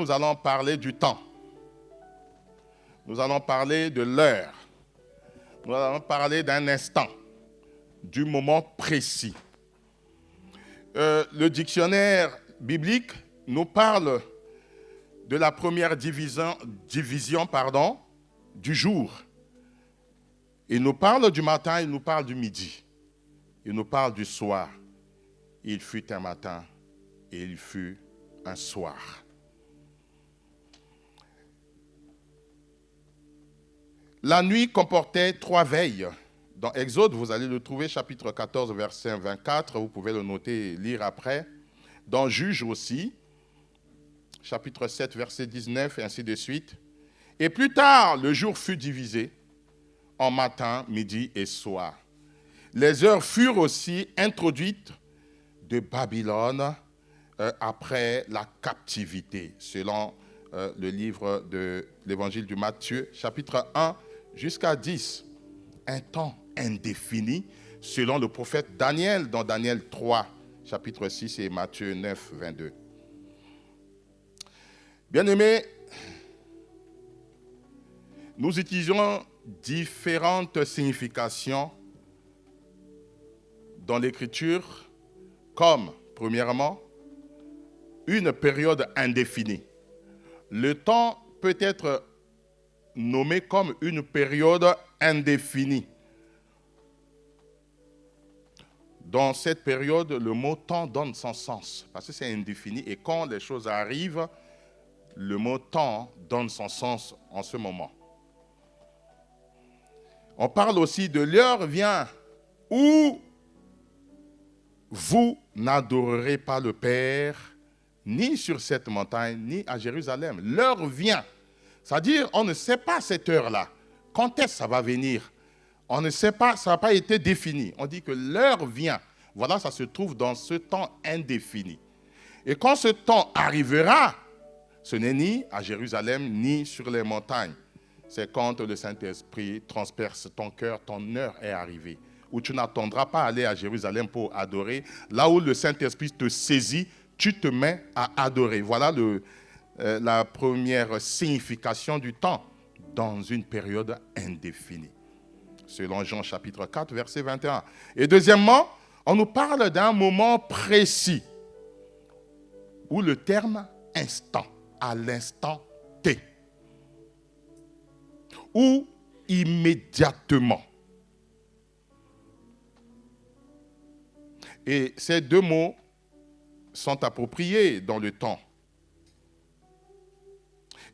Nous allons parler du temps. Nous allons parler de l'heure. Nous allons parler d'un instant, du moment précis. Le dictionnaire biblique nous parle de la première division du jour. Il nous parle du matin, il nous parle du midi. Il nous parle du soir. Il fut un matin et il fut un soir. La nuit comportait 3 veilles. Dans Exode, vous allez le trouver, chapitre 14, verset 24. Vous pouvez le noter et lire après. Dans Juge aussi, chapitre 7, verset 19, et ainsi de suite. Et plus tard, le jour fut divisé en matin, midi et soir. Les heures furent aussi introduites de Babylone après la captivité, selon le livre de l'évangile de Matthieu, chapitre 1 jusqu'à 10. Un temps indéfini, selon le prophète Daniel, dans Daniel 3, chapitre 6 et Matthieu 9, 22. Bien-aimés, nous utilisons différentes significations dans l'Écriture, comme, premièrement, une période indéfinie. Le temps peut être nommé comme une période indéfinie. Dans cette période, le mot temps donne son sens, parce que c'est indéfini, et quand les choses arrivent, le mot temps donne son sens en ce moment. On parle aussi de l'heure vient où vous n'adorerez pas le Père, ni sur cette montagne, ni à Jérusalem. L'heure vient. C'est-à-dire, on ne sait pas cette heure-là. Quand est-ce que ça va venir? On ne sait pas, ça n'a pas été défini. On dit que l'heure vient. Voilà, ça se trouve dans ce temps indéfini. Et quand ce temps arrivera, ce n'est ni à Jérusalem, ni sur les montagnes. C'est quand le Saint-Esprit transperce ton cœur, ton heure est arrivée. Où tu n'attendras pas à aller à Jérusalem pour adorer. Là où le Saint-Esprit te saisit, tu te mets à adorer. Voilà la première signification du temps dans une période indéfinie. Selon Jean chapitre 4, verset 21. Et deuxièmement, on nous parle d'un moment précis où le terme instant, à l'instant T, ou immédiatement. Et ces deux mots sont appropriés dans le temps.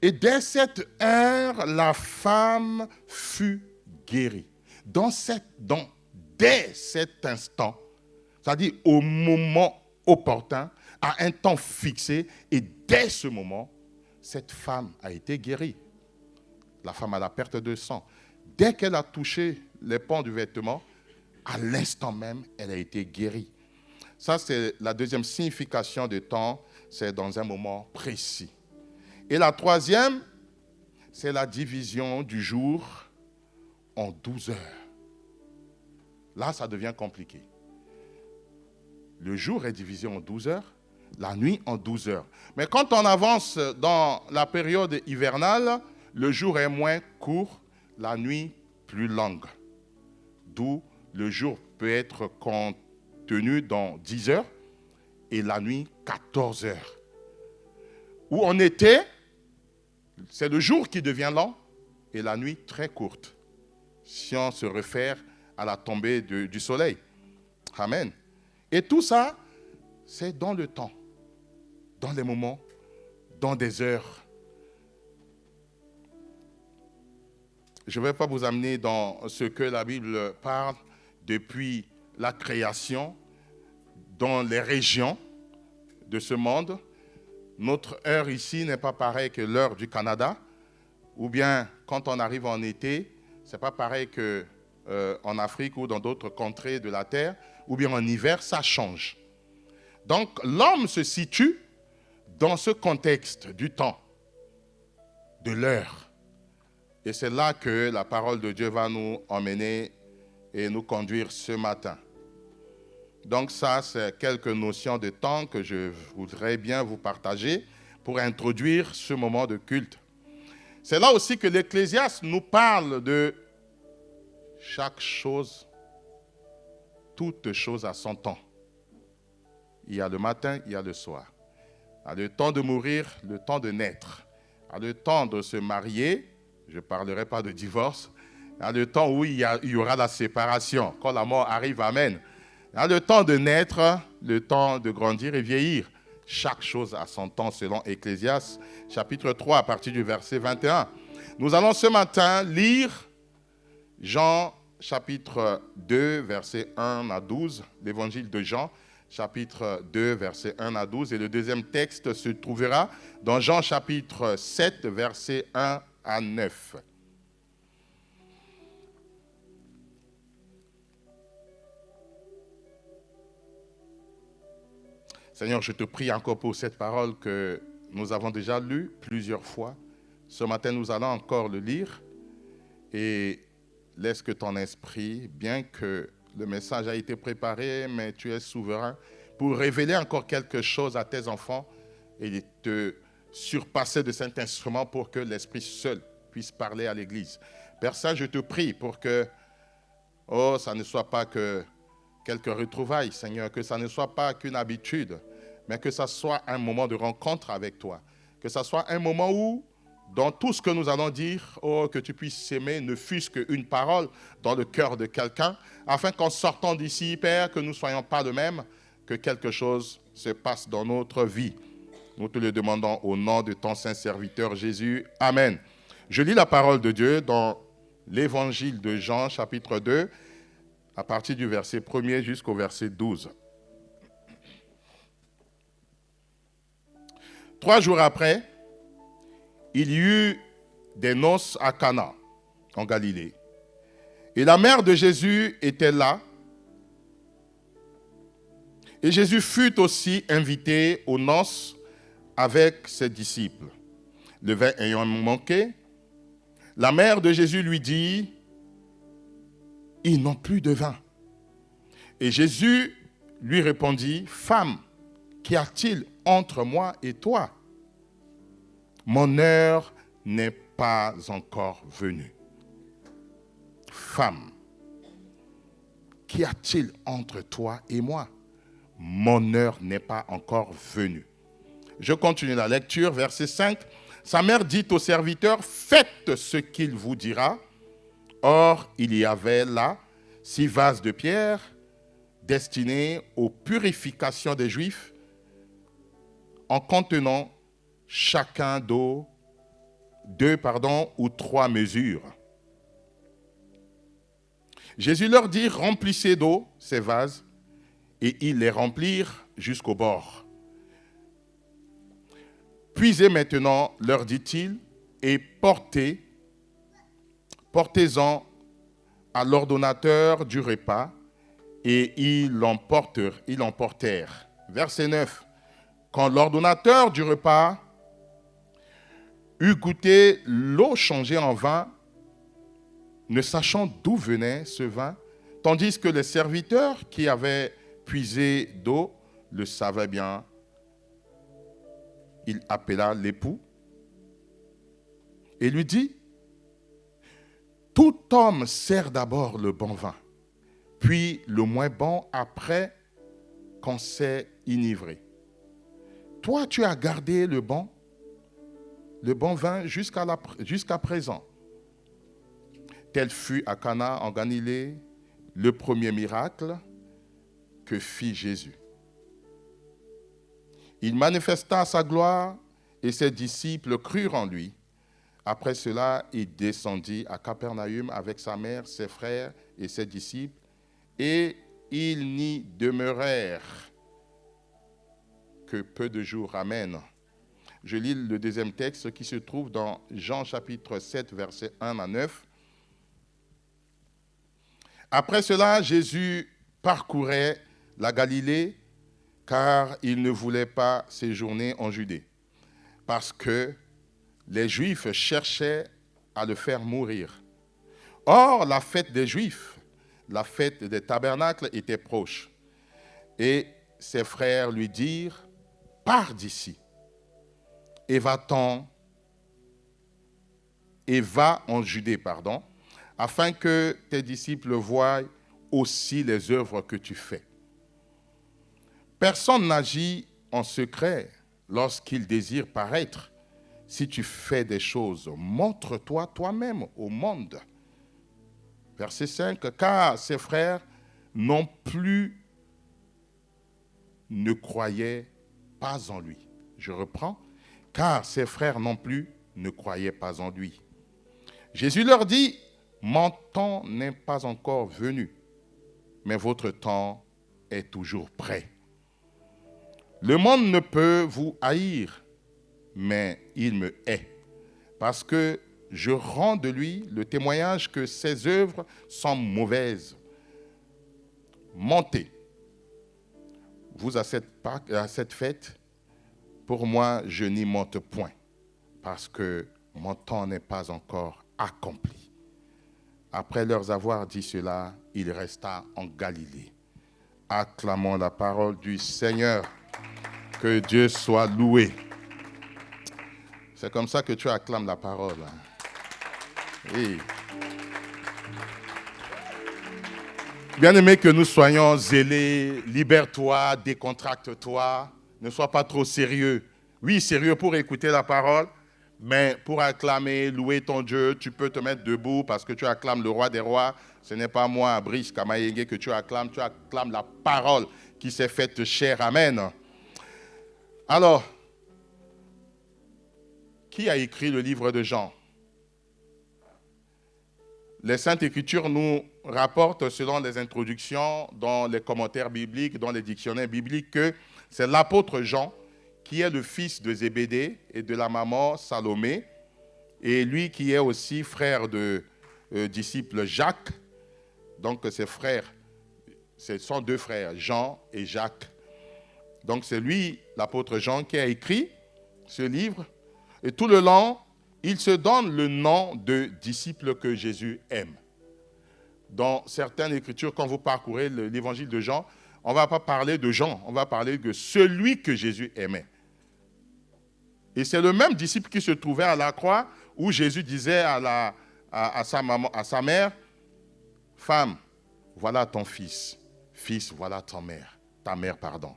Et dès cette heure, la femme fut guérie. Dès cet instant, c'est-à-dire au moment opportun, à un temps fixé, et dès ce moment, cette femme a été guérie. La femme à la perte de sang. Dès qu'elle a touché les pans du vêtement, à l'instant même, elle a été guérie. Ça, c'est la deuxième signification de temps, c'est dans un moment précis. Et la troisième, c'est la division du jour en 12 heures. Là, ça devient compliqué. Le jour est divisé en 12 heures, la nuit en 12 heures. Mais quand on avance dans la période hivernale, le jour est moins court, la nuit plus longue. D'où le jour peut être contenu dans 10 heures et la nuit 14 heures. Où on était, c'est le jour qui devient long et la nuit très courte. Si on se réfère à la tombée du soleil. Amen. Et tout ça, c'est dans le temps, dans les moments, dans des heures. Je ne vais pas vous amener dans ce que la Bible parle depuis la création, dans les régions de ce monde. Notre heure ici n'est pas pareille que l'heure du Canada, ou bien quand on arrive en été, ce n'est pas pareil qu'en Afrique ou dans d'autres contrées de la terre, ou bien en hiver, ça change. Donc l'homme se situe dans ce contexte du temps, de l'heure. Et c'est là que la parole de Dieu va nous emmener et nous conduire ce matin. Donc ça, c'est quelques notions de temps que je voudrais bien vous partager pour introduire ce moment de culte. C'est là aussi que l'Ecclésiaste nous parle de chaque chose, toute chose à son temps. Il y a le matin, il y a le soir. Il y a le temps de mourir, le temps de naître. Il y a le temps de se marier, je ne parlerai pas de divorce. Il y a le temps où il y aura la séparation, quand la mort arrive, amen. Il y a le temps de naître, le temps de grandir et vieillir. Chaque chose a son temps selon Ecclésiaste, chapitre 3, à partir du verset 21. Nous allons ce matin lire Jean, chapitre 2, verset 1 à 12, l'évangile de Jean, chapitre 2, verset 1 à 12. Et le deuxième texte se trouvera dans Jean, chapitre 7, verset 1 à 9. Seigneur, je te prie encore pour cette parole que nous avons déjà lue plusieurs fois. Ce matin, nous allons encore le lire. Et laisse que ton esprit, bien que le message a été préparé, mais tu es souverain, pour révéler encore quelque chose à tes enfants et te surpasser de cet instrument pour que l'Esprit seul puisse parler à l'Église. Père Saint, je te prie pour que, ça ne soit pas que quelques retrouvailles, Seigneur, que ça ne soit pas qu'une habitude, mais que ça soit un moment de rencontre avec toi. Que ça soit un moment où, dans tout ce que nous allons dire, que tu puisses s'aimer, ne fût-ce qu'une parole dans le cœur de quelqu'un, afin qu'en sortant d'ici, Père, que nous ne soyons pas de même, que quelque chose se passe dans notre vie. Nous te le demandons au nom de ton saint serviteur Jésus. Amen. Je lis la parole de Dieu dans l'évangile de Jean, chapitre 2, à partir du verset 1er jusqu'au verset 12. 3 jours après, il y eut des noces à Cana, en Galilée. Et la mère de Jésus était là. Et Jésus fut aussi invité aux noces avec ses disciples. Le vin ayant manqué, la mère de Jésus lui dit, « Ils n'ont plus de vin. » Et Jésus lui répondit, « Femme, qu'y a-t-il entre moi et toi? Mon heure n'est pas encore venue. » Femme, qu'y a-t-il entre toi et moi? Mon heure n'est pas encore venue. Je continue la lecture, verset 5. Sa mère dit au serviteur, faites ce qu'il vous dira. Or, il y avait là 6 vases de pierre destinés aux purifications des Juifs, en contenant chacun d'eau, 2 ou 3 mesures. Jésus leur dit, remplissez d'eau ces vases, et ils les remplirent jusqu'au bord. Puisez maintenant, leur dit-il, et portez-en à l'ordonnateur du repas, et ils l'emportèrent. Verset 9. Quand l'ordonnateur du repas eut goûté l'eau changée en vin, ne sachant d'où venait ce vin, tandis que les serviteurs qui avaient puisé d'eau le savaient bien, il appela l'époux et lui dit, « Tout homme sert d'abord le bon vin, puis le moins bon après qu'on s'est enivré. Toi, tu as gardé le bon vin jusqu'à présent. » Tel fut à Cana en Galilée le premier miracle que fit Jésus. Il manifesta sa gloire et ses disciples crurent en lui. Après cela, il descendit à Capernaüm avec sa mère, ses frères et ses disciples, et ils n'y demeurèrent que peu de jours. Amen. Je lis le deuxième texte qui se trouve dans Jean chapitre 7, versets 1 à 9. Après cela, Jésus parcourait la Galilée, car il ne voulait pas séjourner en Judée, parce que les Juifs cherchaient à le faire mourir. Or, la fête des Juifs, la fête des tabernacles, était proche. Et ses frères lui dirent, « Pars d'ici et va en Judée, afin que tes disciples voient aussi les œuvres que tu fais. Personne n'agit en secret lorsqu'il désire paraître. Si tu fais des choses, montre-toi toi-même au monde. Verset 5, car ses frères non plus ne croyaient pas en lui. Je reprends, car ses frères non plus ne croyaient pas en lui. Jésus leur dit, mon temps n'est pas encore venu, mais votre temps est toujours prêt. Le monde ne peut vous haïr, mais il me hait, parce que je rends de lui le témoignage que ses œuvres sont mauvaises. Montez, vous à cette fête, pour moi je n'y monte point, parce que mon temps n'est pas encore accompli. Après leur avoir dit cela, il resta en Galilée. Acclamons la parole du Seigneur. Que Dieu soit loué. C'est comme ça que tu acclames la parole. Oui. Bien aimé, que nous soyons zélés, libère-toi, décontracte-toi, ne sois pas trop sérieux. Oui, sérieux pour écouter la parole, mais pour acclamer, louer ton Dieu, tu peux te mettre debout parce que tu acclames le roi des rois. Ce n'est pas moi, Brice Kamayengue, que tu acclames la parole qui s'est faite chair. Amen. Alors, qui a écrit le livre de Jean? Les Saintes Écritures nous rapportent, selon les introductions, dans les commentaires bibliques, dans les dictionnaires bibliques, que c'est l'apôtre Jean qui est le fils de Zébédée et de la maman Salomé, et lui qui est aussi frère de disciple Jacques. Donc ses frères, ce sont deux frères, Jean et Jacques. Donc c'est lui, l'apôtre Jean, qui a écrit ce livre. Et tout le long, il se donne le nom de disciple que Jésus aime. Dans certaines écritures, quand vous parcourez l'évangile de Jean, on ne va pas parler de Jean, on va parler de celui que Jésus aimait. Et c'est le même disciple qui se trouvait à la croix où Jésus disait à sa mère, « Femme, voilà ton fils. Fils, voilà ta mère, pardon. »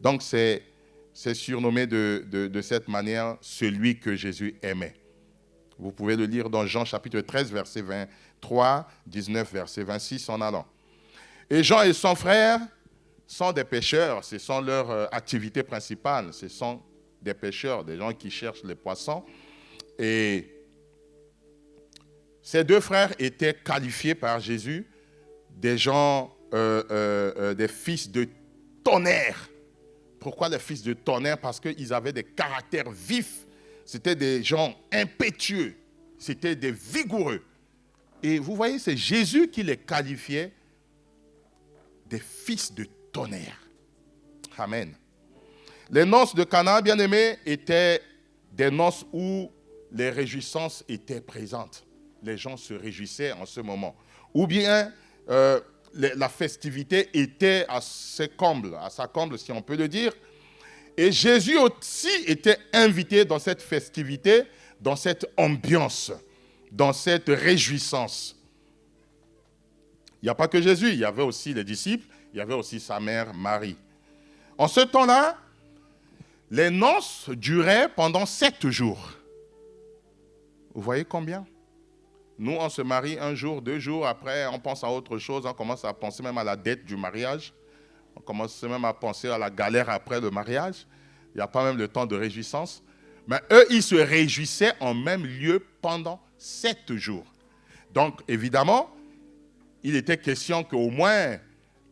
Donc, c'est surnommé de cette manière « celui que Jésus aimait ». Vous pouvez le lire dans Jean chapitre 13, verset 23, 19, verset 26, en allant. Et Jean et son frère sont des pêcheurs, ce sont leur activité principale, ce sont des pêcheurs, des gens qui cherchent les poissons. Et ces deux frères étaient qualifiés par Jésus des gens, des fils de tonnerre. Pourquoi les fils de tonnerre? Parce qu'ils avaient des caractères vifs. C'était des gens impétueux. C'était des vigoureux. Et vous voyez, c'est Jésus qui les qualifiait des fils de tonnerre. Amen. Les noces de Cana, bien aimés, étaient des noces où les réjouissances étaient présentes. Les gens se réjouissaient en ce moment. Ou bien la festivité était à sa comble, si on peut le dire. Et Jésus aussi était invité dans cette festivité, dans cette ambiance, dans cette réjouissance. Il n'y a pas que Jésus, il y avait aussi les disciples, il y avait aussi sa mère Marie. En ce temps-là, les noces duraient pendant 7 jours. Vous voyez combien? Nous, on se marie 1 jour, 2 jours, après on pense à autre chose, on commence à penser même à la dette du mariage, on commence même à penser à la galère après le mariage, il n'y a pas même le temps de réjouissance. Mais eux, ils se réjouissaient en même lieu pendant 7 jours. Donc, évidemment, il était question qu'au moins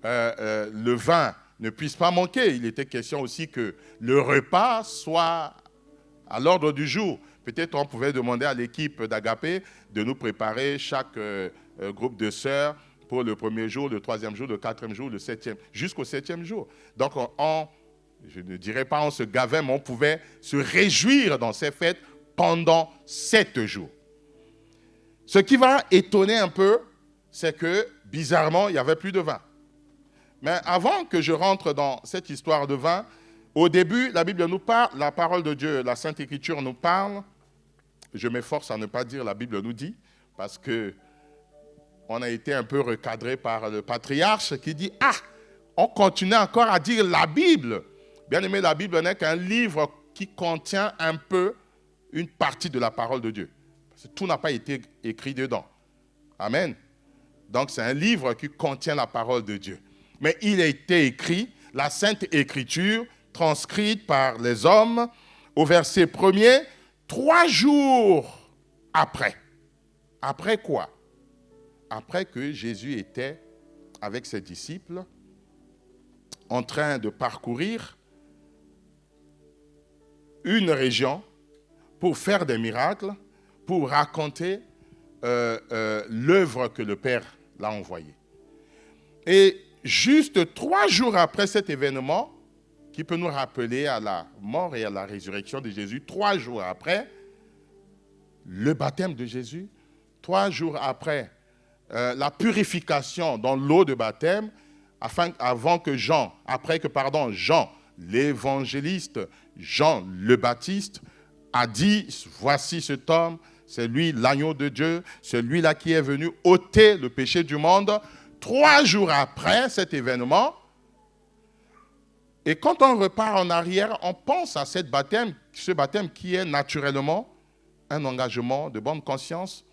le vin ne puisse pas manquer. Il était question aussi que le repas soit à l'ordre du jour. Peut-être on pouvait demander à l'équipe d'Agapé de nous préparer chaque groupe de sœurs pour le 1er jour, le 3e jour, le 4e jour, le 7e, jusqu'au 7e jour. Donc, je ne dirais pas on se gavait, mais on pouvait se réjouir dans ces fêtes pendant 7 jours. Ce qui va étonner un peu, c'est que, bizarrement, il n'y avait plus de vin. Mais avant que je rentre dans cette histoire de vin, Au début, la Bible nous parle, la parole de Dieu, la Sainte Écriture nous parle. Je m'efforce à ne pas dire la Bible nous dit, parce que on a été un peu recadré par le patriarche qui dit « Ah, on continue encore à dire la Bible ». Bien aimé, la Bible n'est qu'un livre qui contient un peu une partie de la parole de Dieu. Parce que tout n'a pas été écrit dedans. Amen. Donc c'est un livre qui contient la parole de Dieu. Mais il a été écrit, la Sainte Écriture, transcrite par les hommes, au verset 1er, 3 jours après. Après quoi? Après que Jésus était avec ses disciples, en train de parcourir une région pour faire des miracles, pour raconter l'œuvre que le Père l'a envoyée. Et juste 3 jours après cet événement, qui peut nous rappeler à la mort et à la résurrection de Jésus, 3 jours après le baptême de Jésus, 3 jours après la purification dans l'eau de baptême, avant que Jean, Jean, l'évangéliste, Jean le Baptiste, a dit, voici cet homme, c'est lui l'agneau de Dieu, celui-là qui est venu ôter le péché du monde. 3 jours après cet événement, et quand on repart en arrière, on pense à ce baptême qui est naturellement un engagement de bonne conscience,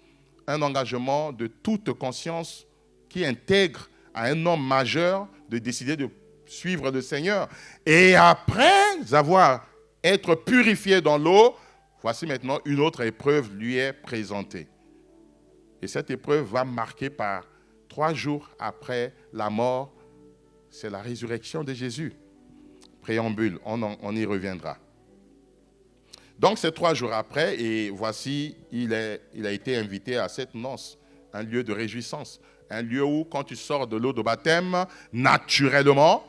un engagement de toute conscience qui intègre à un homme majeur de décider de suivre le Seigneur. Et après avoir été purifié dans l'eau, voici maintenant une autre épreuve lui est présentée. Et cette épreuve va marquer par 3 jours après la mort, c'est la résurrection de Jésus. Préambule, on y reviendra. Donc c'est 3 jours après, et voici, il a été invité à cette noce, un lieu de réjouissance, un lieu où quand tu sors de l'eau de baptême, naturellement,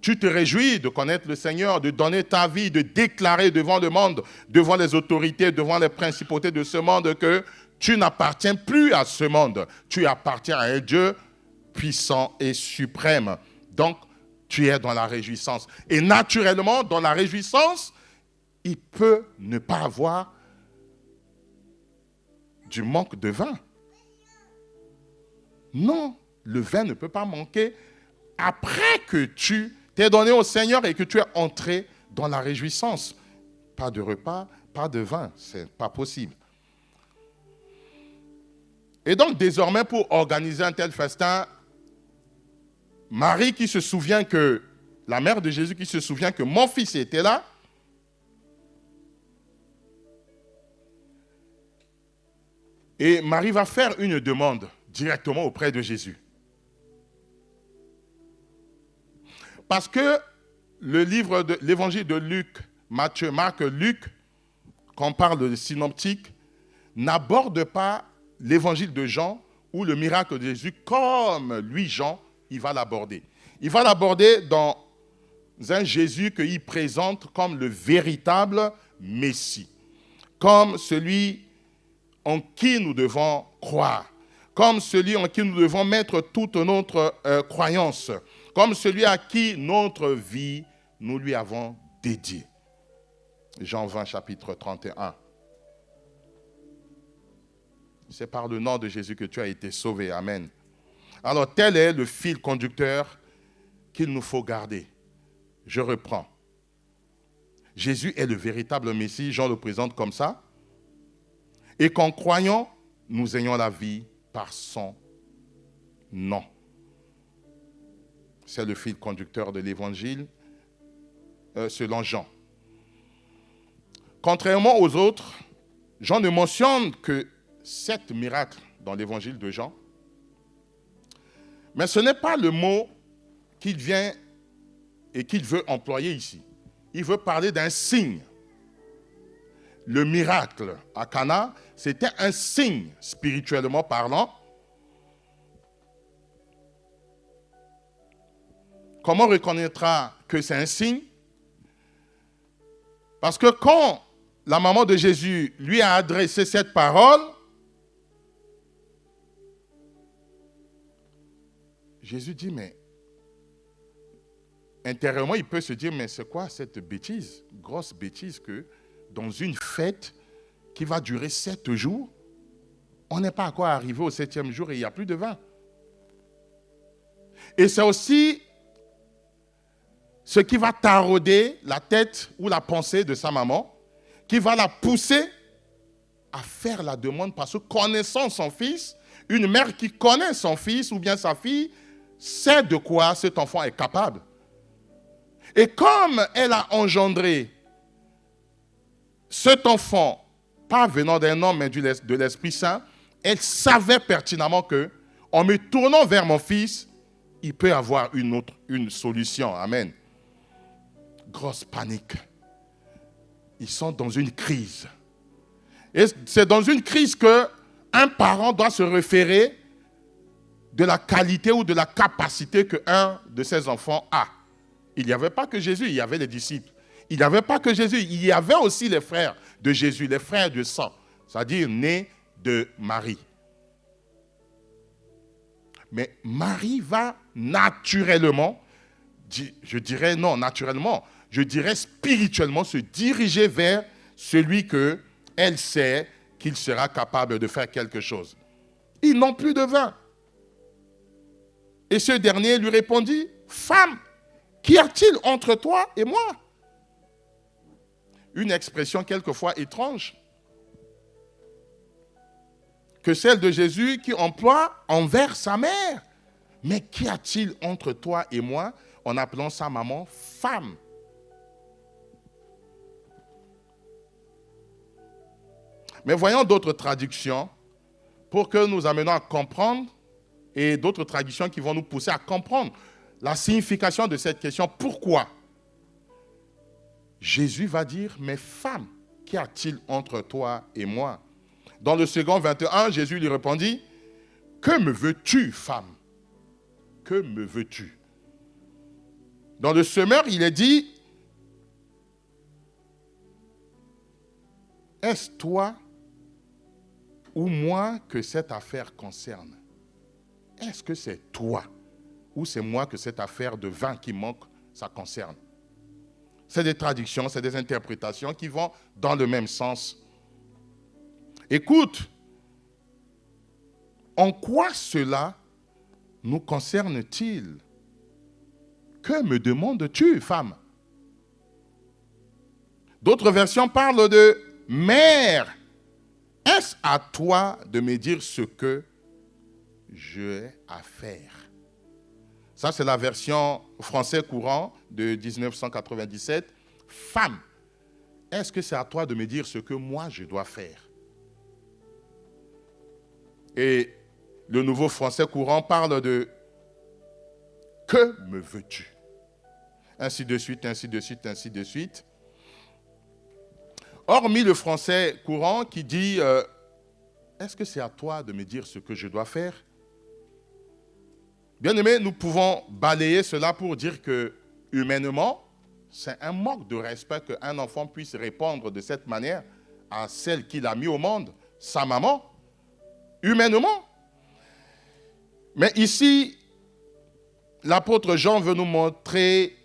tu te réjouis de connaître le Seigneur, de donner ta vie, de déclarer devant le monde, devant les autorités, devant les principautés de ce monde que tu n'appartiens plus à ce monde. Tu appartiens à un Dieu puissant et suprême. Donc, tu es dans la réjouissance. Et naturellement, dans la réjouissance, il peut ne pas avoir du manque de vin. Non, le vin ne peut pas manquer après que tu t'es donné au Seigneur et que tu es entré dans la réjouissance. Pas de repas, pas de vin, c'est pas possible. Et donc désormais, pour organiser un tel festin, Marie qui se souvient que, la mère de Jésus qui se souvient que mon fils était là, et Marie va faire une demande directement auprès de Jésus. Parce que le livre de l'évangile de Luc, Matthieu, Marc, Luc, quand on parle de synoptique, n'aborde pas l'évangile de Jean ou le miracle de Jésus comme lui, Jean, il va l'aborder. Il va l'aborder dans un Jésus qu'il présente comme le véritable Messie, comme celui en qui nous devons croire, comme celui en qui nous devons mettre toute notre croyance, comme celui à qui notre vie, nous lui avons dédié. Jean 20, chapitre 31. C'est par le nom de Jésus que tu as été sauvé. Amen. Alors, tel est le fil conducteur qu'il nous faut garder. Je reprends. Jésus est le véritable Messie, Jean le présente comme ça. Et qu'en croyant, nous ayons la vie par son nom. C'est le fil conducteur de l'évangile selon Jean. Contrairement aux autres, Jean ne mentionne que 7 miracles dans l'évangile de Jean. Mais ce n'est pas le mot qu'il vient et qu'il veut employer ici. Il veut parler d'un signe. Le miracle à Cana, c'était un signe, spirituellement parlant. Comment on reconnaîtra que c'est un signe? Parce que quand la maman de Jésus lui a adressé cette parole, Jésus dit, mais intérieurement, il peut se dire, mais c'est quoi cette bêtise, grosse bêtise que dans une fête qui va durer 7 jours, on n'est pas encore arrivé au 7e jour et il n'y a plus de vin. Et c'est aussi ce qui va tarauder la tête ou la pensée de sa maman, qui va la pousser à faire la demande parce que connaissant son fils, une mère qui connaît son fils ou bien sa fille, sait de quoi cet enfant est capable. Et comme elle a engendré cet enfant, pas venant d'un homme, mais de l'Esprit Saint, elle savait pertinemment que, en me tournant vers mon fils, il peut avoir une solution. Amen. Grosse panique. Ils sont dans une crise. Et c'est dans une crise qu'un parent doit se référer de la qualité ou de la capacité qu'un de ses enfants a. Il n'y avait pas que Jésus, il y avait les disciples. Il n'y avait pas que Jésus, il y avait aussi les frères de Jésus, les frères de sang, c'est-à-dire nés de Marie. Mais Marie va naturellement, je dirais non naturellement, je dirais spirituellement se diriger vers celui qu'elle sait qu'il sera capable de faire quelque chose. Ils n'ont plus de vin. Et ce dernier lui répondit, « Femme, qu'y a-t-il entre toi et moi ?» Une expression quelquefois étrange que celle de Jésus qui emploie envers sa mère. Mais qu'y a-t-il entre toi et moi en appelant sa maman femme? Mais voyons d'autres traductions pour que nous amenions à comprendre et d'autres traductions qui vont nous pousser à comprendre la signification de cette question. Pourquoi? Jésus va dire, mais femme, qu'y a-t-il entre toi et moi? Dans le second 21, Jésus lui répondit, que me veux-tu, femme? Que me veux-tu? Dans le semeur, il est dit, est-ce toi ou moi que cette affaire concerne? Est-ce que c'est toi ou c'est moi que cette affaire de vin qui manque, ça concerne? C'est des traductions, c'est des interprétations qui vont dans le même sens. Écoute, en quoi cela nous concerne-t-il? Que me demandes-tu, femme? D'autres versions parlent de mère. Est-ce à toi de me dire ce que j'ai à faire? Ça, c'est la version français courant de 1997. Femme, est-ce que c'est à toi de me dire ce que moi je dois faire? Et le nouveau français courant parle de que me veux-tu? Ainsi de suite, ainsi de suite, ainsi de suite. Hormis le français courant qui dit est-ce que c'est à toi de me dire ce que je dois faire? Bien-aimés, nous pouvons balayer cela pour dire que, humainement, c'est un manque de respect qu'un enfant puisse répondre de cette manière à celle qu'il a mis au monde, sa maman, humainement. Mais ici, l'apôtre Jean veut nous montrer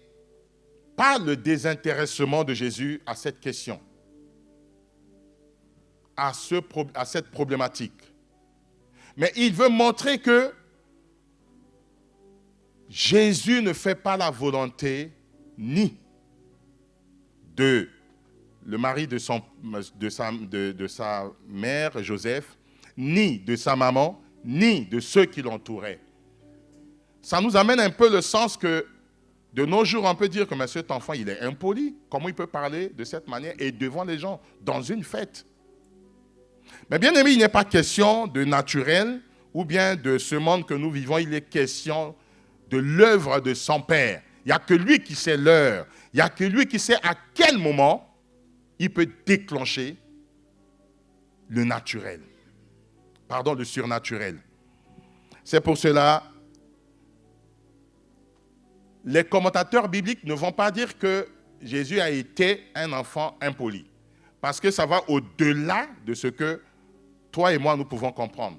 pas le désintéressement de Jésus à cette question, à cette problématique. Mais il veut montrer que Jésus ne fait pas la volonté ni de le mari de sa mère, Joseph, ni de sa maman, ni de ceux qui l'entouraient. Ça nous amène un peu le sens que de nos jours, on peut dire que mais cet enfant, il est impoli. Comment il peut parler de cette manière et devant les gens, dans une fête? Mais bien aimé, il n'est pas question de naturel ou bien de ce monde que nous vivons. Il est question de l'œuvre de son Père. Il n'y a que lui qui sait l'heure. Il n'y a que lui qui sait à quel moment il peut déclencher le naturel. Pardon, le surnaturel. C'est pour cela, les commentateurs bibliques ne vont pas dire que Jésus a été un enfant impoli. Parce que ça va au-delà de ce que toi et moi, nous pouvons comprendre.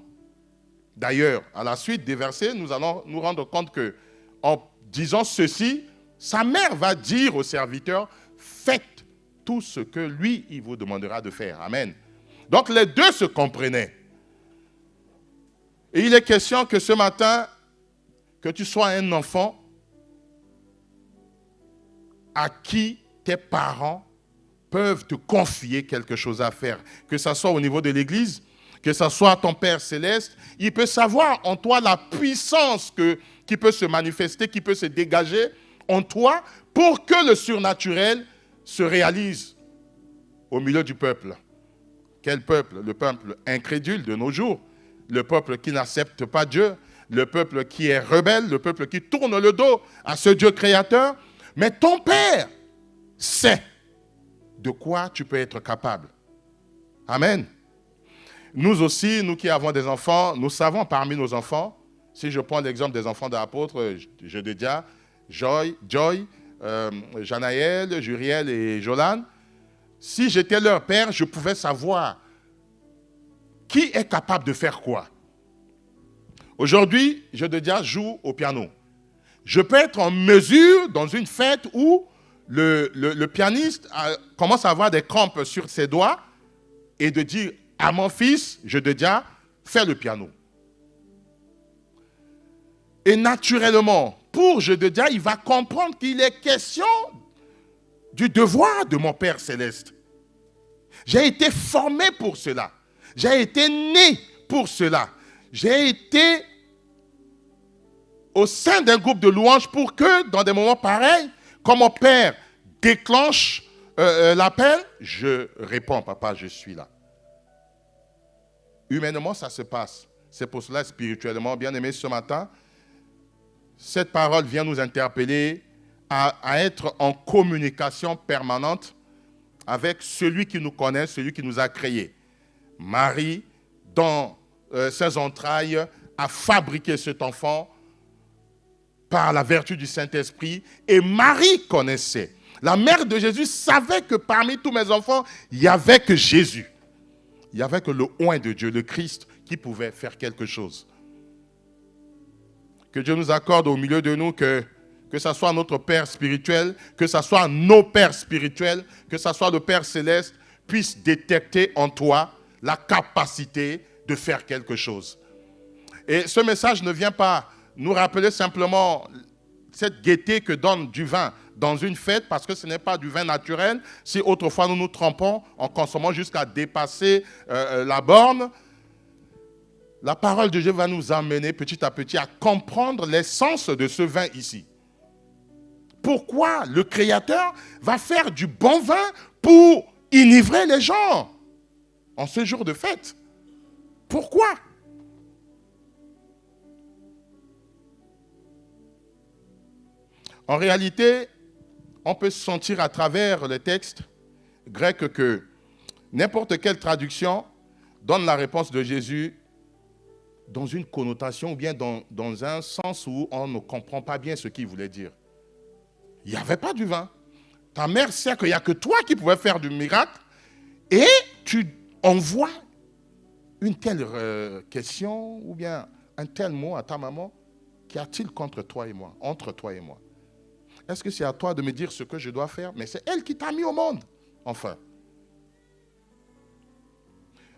D'ailleurs, à la suite des versets, nous allons nous rendre compte que, en disant ceci, sa mère va dire au serviteur, faites tout ce que lui, il vous demandera de faire. Amen. Donc les deux se comprenaient. Et il est question que ce matin, que tu sois un enfant à qui tes parents peuvent te confier quelque chose à faire. Que ce soit au niveau de l'église, que ce soit ton Père Céleste, il peut savoir en toi la puissance qui peut se manifester, qui peut se dégager en toi pour que le surnaturel se réalise au milieu du peuple. Quel peuple? Le peuple incrédule de nos jours, le peuple qui n'accepte pas Dieu, le peuple qui est rebelle, le peuple qui tourne le dos à ce Dieu créateur. Mais ton Père sait de quoi tu peux être capable. Amen. Nous aussi, nous qui avons des enfants, nous savons parmi nos enfants, si je prends l'exemple des enfants de l'apôtre Jedediah, Joy, Janaël, Juriel et Jolan, si j'étais leur père, je pouvais savoir qui est capable de faire quoi. Aujourd'hui, Jedediah joue au piano. Je peux être en mesure, dans une fête où le pianiste commence à avoir des crampes sur ses doigts et de dire à mon fils, Jedediah, fais le piano. Et naturellement, pour Jedediah, il va comprendre qu'il est question du devoir de mon Père Céleste. J'ai été formé pour cela. J'ai été né pour cela. J'ai été au sein d'un groupe de louanges pour que, dans des moments pareils, quand mon Père déclenche l'appel, je réponds, papa, je suis là. Humainement, ça se passe. C'est pour cela, spirituellement, bien aimé, ce matin, cette parole vient nous interpeller à être en communication permanente avec celui qui nous connaît, celui qui nous a créés. Marie, dans ses entrailles, a fabriqué cet enfant par la vertu du Saint-Esprit. Et Marie connaissait. La mère de Jésus savait que parmi tous mes enfants, il n'y avait que Jésus. Il n'y avait que le oint de Dieu, le Christ, qui pouvait faire quelque chose. Que Dieu nous accorde au milieu de nous que ce soit notre Père spirituel, que ce soit nos pères spirituels, que ce soit le Père céleste, puisse détecter en toi la capacité de faire quelque chose. Et ce message ne vient pas nous rappeler simplement cette gaieté que donne du vin dans une fête, parce que ce n'est pas du vin naturel. Si autrefois nous nous trompons en consommant jusqu'à dépasser la borne, la parole de Dieu va nous amener petit à petit à comprendre l'essence de ce vin ici. Pourquoi le Créateur va faire du bon vin pour enivrer les gens en ce jour de fête? Pourquoi? En réalité, on peut sentir à travers les textes grecs que n'importe quelle traduction donne la réponse de Jésus dans une connotation ou bien dans un sens où on ne comprend pas bien ce qu'il voulait dire. Il n'y avait pas du vin. Ta mère sait qu'il n'y a que toi qui pouvais faire du miracle et tu envoies une telle question ou bien un tel mot à ta maman. Qu'y a-t-il contre toi et moi, entre toi et moi? Est-ce que c'est à toi de me dire ce que je dois faire? Mais c'est elle qui t'a mis au monde, enfin.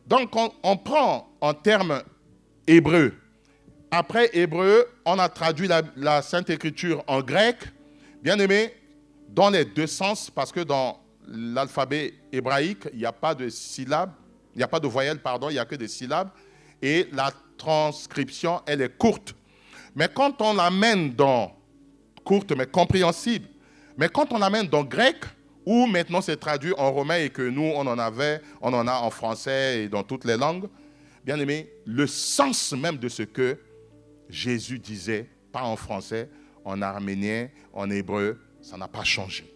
Donc, on prend en termes hébreux. Après hébreu, on a traduit la Sainte Écriture en grec. Bien aimé, dans les deux sens, parce que dans l'alphabet hébraïque, il n'y a pas de syllabes, il n'y a pas de voyelles, pardon, il n'y a que des syllabes. Et la transcription, elle est courte. Mais quand on l'amène dans courte mais compréhensible. Mais quand on l'amène dans grec, où maintenant c'est traduit en romain et que nous, on en a en français et dans toutes les langues, bien aimé, le sens même de ce que Jésus disait, pas en français, en arménien, en hébreu, ça n'a pas changé.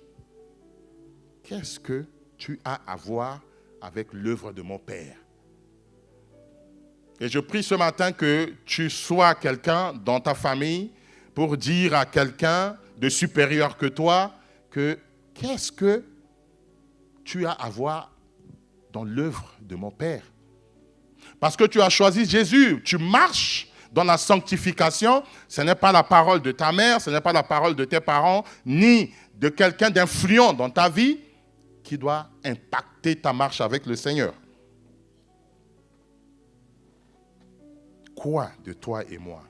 Qu'est-ce que tu as à voir avec l'œuvre de mon Père? Et je prie ce matin que tu sois quelqu'un dans ta famille pour dire à quelqu'un de supérieur que toi que qu'est-ce que tu as à voir dans l'œuvre de mon Père. Parce que tu as choisi Jésus, tu marches dans la sanctification, ce n'est pas la parole de ta mère, ce n'est pas la parole de tes parents, ni de quelqu'un d'influent dans ta vie qui doit impacter ta marche avec le Seigneur. Quoi de toi et moi?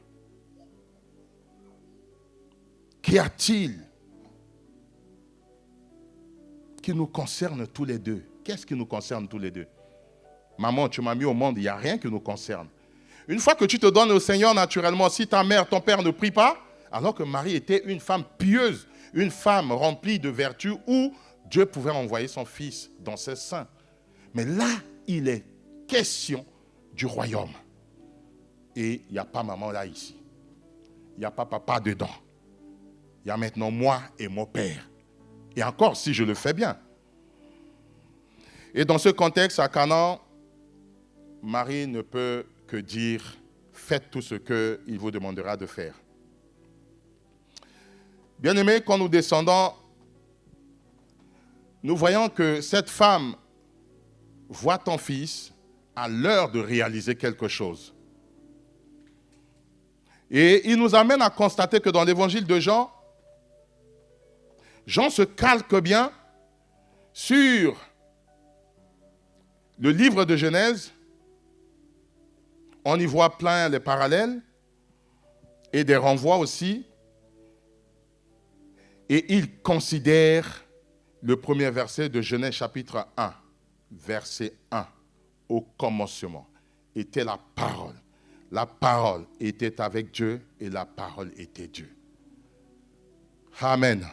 Qu'y a-t-il qui nous concerne tous les deux? Qu'est-ce qui nous concerne tous les deux? Maman, tu m'as mis au monde, il n'y a rien qui nous concerne. Une fois que tu te donnes au Seigneur naturellement, si ta mère, ton père ne prie pas, alors que Marie était une femme pieuse, une femme remplie de vertus, où Dieu pouvait envoyer son fils dans ses seins. Mais là, il est question du royaume. Et il n'y a pas maman là ici. Il n'y a pas papa dedans. Il y a maintenant moi et mon père. Et encore, si je le fais bien. Et dans ce contexte, à Canaan, Marie ne peut que dire, faites tout ce qu'il vous demandera de faire. Bien-aimés, quand nous descendons, nous voyons que cette femme voit ton fils à l'heure de réaliser quelque chose. Et il nous amène à constater que dans l'évangile de Jean, Jean se calque bien sur le livre de Genèse. On y voit plein les parallèles et des renvois aussi. Et il considère le premier verset de Genèse chapitre 1, verset 1. Au commencement était la parole. La parole était avec Dieu et la parole était Dieu. Amen.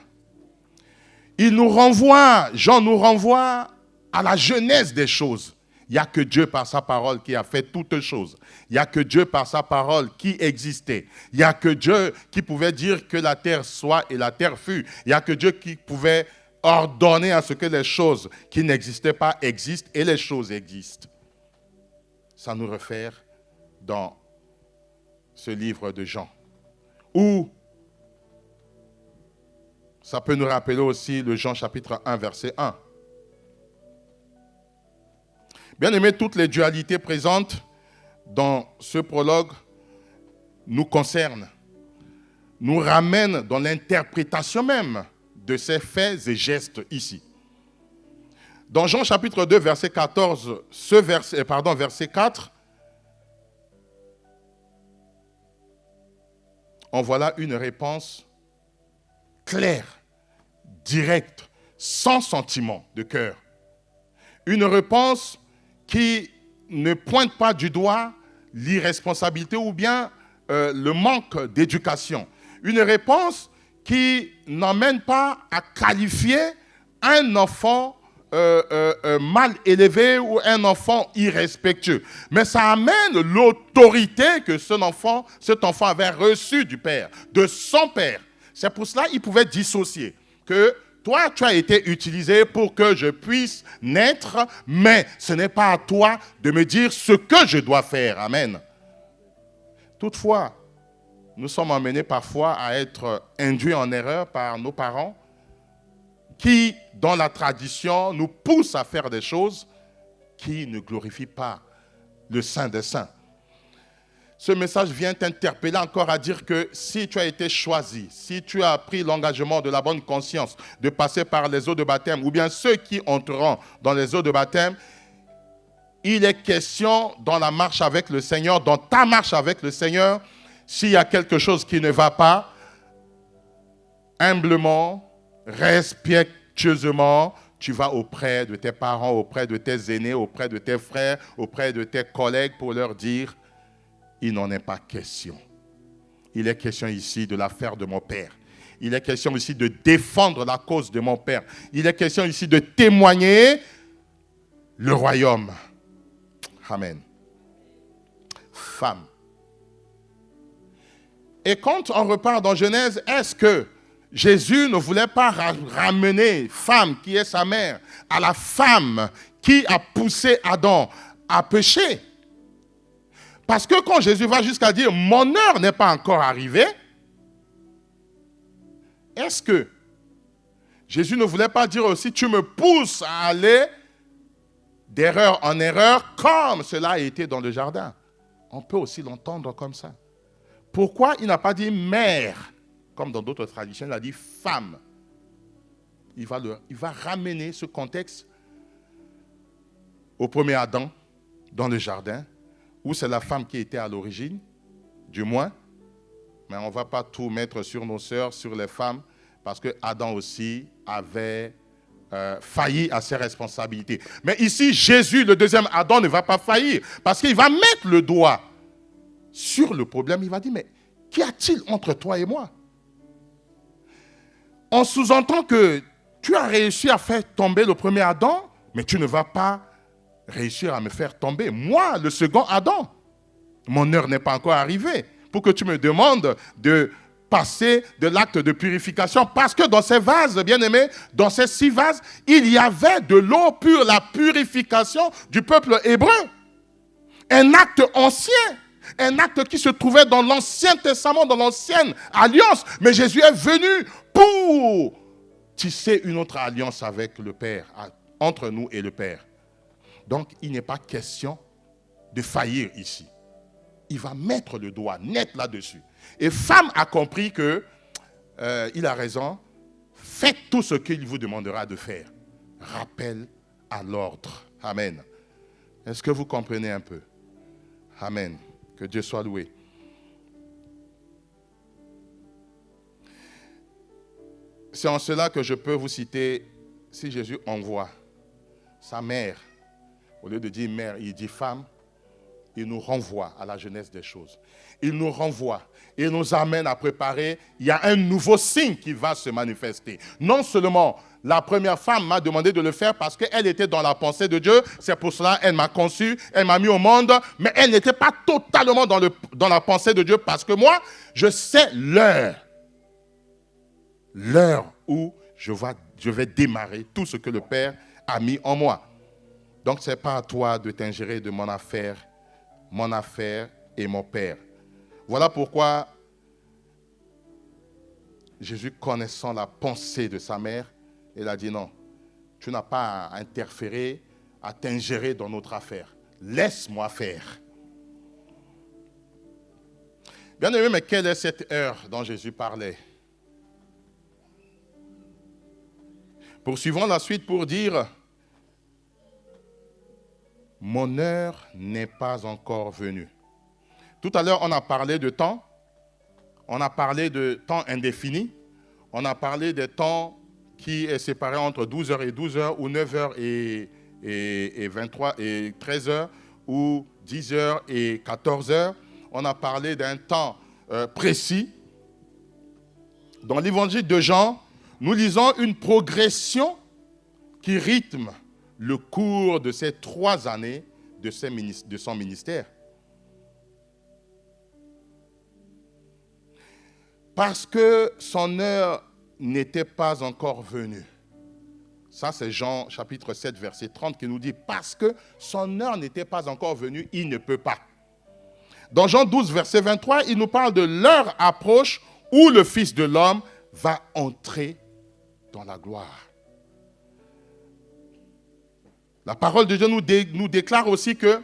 Il nous renvoie, Jean nous renvoie à la genèse des choses. Il n'y a que Dieu par sa parole qui a fait toutes choses. Il n'y a que Dieu par sa parole qui existait. Il n'y a que Dieu qui pouvait dire que la terre soit et la terre fut. Il n'y a que Dieu qui pouvait ordonner à ce que les choses qui n'existaient pas existent et les choses existent. Ça nous réfère dans ce livre de Jean. Ou ça peut nous rappeler aussi le Jean chapitre 1, verset 1. Bien aimé, toutes les dualités présentes dans ce prologue nous concernent, nous ramènent dans l'interprétation même de ces faits et gestes ici. Dans Jean chapitre 2, verset 14, verset 4, on voit là une réponse claire, directe, sans sentiment de cœur. Une réponse qui ne pointe pas du doigt l'irresponsabilité ou bien le manque d'éducation. Une réponse qui n'emmène pas à qualifier un enfant mal élevé ou un enfant irrespectueux. Mais ça amène l'autorité que cet enfant avait reçue du père, de son père. C'est pour cela qu'il pouvait dissocier que toi, tu as été utilisé pour que je puisse naître, mais ce n'est pas à toi de me dire ce que je dois faire. Amen. Toutefois, nous sommes amenés parfois à être induits en erreur par nos parents qui, dans la tradition, nous poussent à faire des choses qui ne glorifient pas le Saint des Saints. Ce message vient t'interpeller encore à dire que si tu as été choisi, si tu as pris l'engagement de la bonne conscience de passer par les eaux de baptême, ou bien ceux qui entreront dans les eaux de baptême, il est question dans la marche avec le Seigneur, dans ta marche avec le Seigneur, s'il y a quelque chose qui ne va pas, humblement, respectueusement, tu vas auprès de tes parents, auprès de tes aînés, auprès de tes frères, auprès de tes collègues pour leur dire: il n'en est pas question. Il est question ici de l'affaire de mon père. Il est question ici de défendre la cause de mon père. Il est question ici de témoigner le royaume. Amen. Femme. Et quand on repart dans Genèse, est-ce que Jésus ne voulait pas ramener femme qui est sa mère à la femme qui a poussé Adam à pécher? Parce que quand Jésus va jusqu'à dire « mon heure n'est pas encore arrivée », est-ce que Jésus ne voulait pas dire aussi « tu me pousses à aller d'erreur en erreur comme cela a été dans le jardin ». On peut aussi l'entendre comme ça. Pourquoi il n'a pas dit mère, comme dans d'autres traditions, il a dit femme. Il va ramener ce contexte au premier Adam, dans le jardin, où c'est la femme qui était à l'origine, du moins. Mais on ne va pas tout mettre sur nos sœurs, sur les femmes, parce que Adam aussi avait failli à ses responsabilités. Mais ici, Jésus, le deuxième Adam, ne va pas faillir, parce qu'il va mettre le doigt sur le problème. Il va dire, mais qu'y a-t-il entre toi et moi? On sous-entend que tu as réussi à faire tomber le premier Adam, mais tu ne vas pas réussir à me faire tomber. Moi, le second Adam, mon heure n'est pas encore arrivée pour que tu me demandes de passer de l'acte de purification. Parce que dans ces vases, bien-aimés, dans ces 6 vases, il y avait de l'eau pure, la purification du peuple hébreu. Un acte ancien, un acte qui se trouvait dans l'Ancien Testament, dans l'Ancienne Alliance. Mais Jésus est venu pour tisser une autre alliance avec le Père, entre nous et le Père. Donc, il n'est pas question de faillir ici. Il va mettre le doigt net là-dessus. Et femme a compris que il a raison. Faites tout ce qu'il vous demandera de faire. Rappel à l'ordre. Amen. Est-ce que vous comprenez un peu? Amen. Que Dieu soit loué. C'est en cela que je peux vous citer, si Jésus envoie sa mère, au lieu de dire mère, il dit femme, il nous renvoie à la jeunesse des choses. Il nous renvoie, il nous amène à préparer, il y a un nouveau signe qui va se manifester. Non seulement la première femme m'a demandé de le faire parce qu'elle était dans la pensée de Dieu, c'est pour cela qu'elle m'a conçu, elle m'a mis au monde, mais elle n'était pas totalement dans la pensée de Dieu parce que moi, je sais l'heure où je vais démarrer tout ce que le Père a mis en moi. Donc, ce n'est pas à toi de t'ingérer de mon affaire et mon Père. Voilà pourquoi Jésus, connaissant la pensée de sa mère, il a dit non, tu n'as pas à interférer, à t'ingérer dans notre affaire. Laisse-moi faire. Bien aimé, mais quelle est cette heure dont Jésus parlait? Poursuivons la suite pour dire, mon heure n'est pas encore venue. Tout à l'heure, on a parlé de temps. On a parlé de temps indéfini. On a parlé des temps qui est séparé entre 12h et 12h, ou 9h et 23 et 13h, ou 10h et 14h. On a parlé d'un temps précis. Dans l'évangile de Jean, nous lisons une progression qui rythme le cours de ces 3 années de son ministère. Parce que son heure n'était pas encore venue. Ça, c'est Jean chapitre 7, verset 30 qui nous dit, parce que son heure n'était pas encore venue, il ne peut pas. Dans Jean 12, verset 23, il nous parle de l'heure approche où le Fils de l'homme va entrer dans la gloire. La parole de Dieu nous déclare aussi que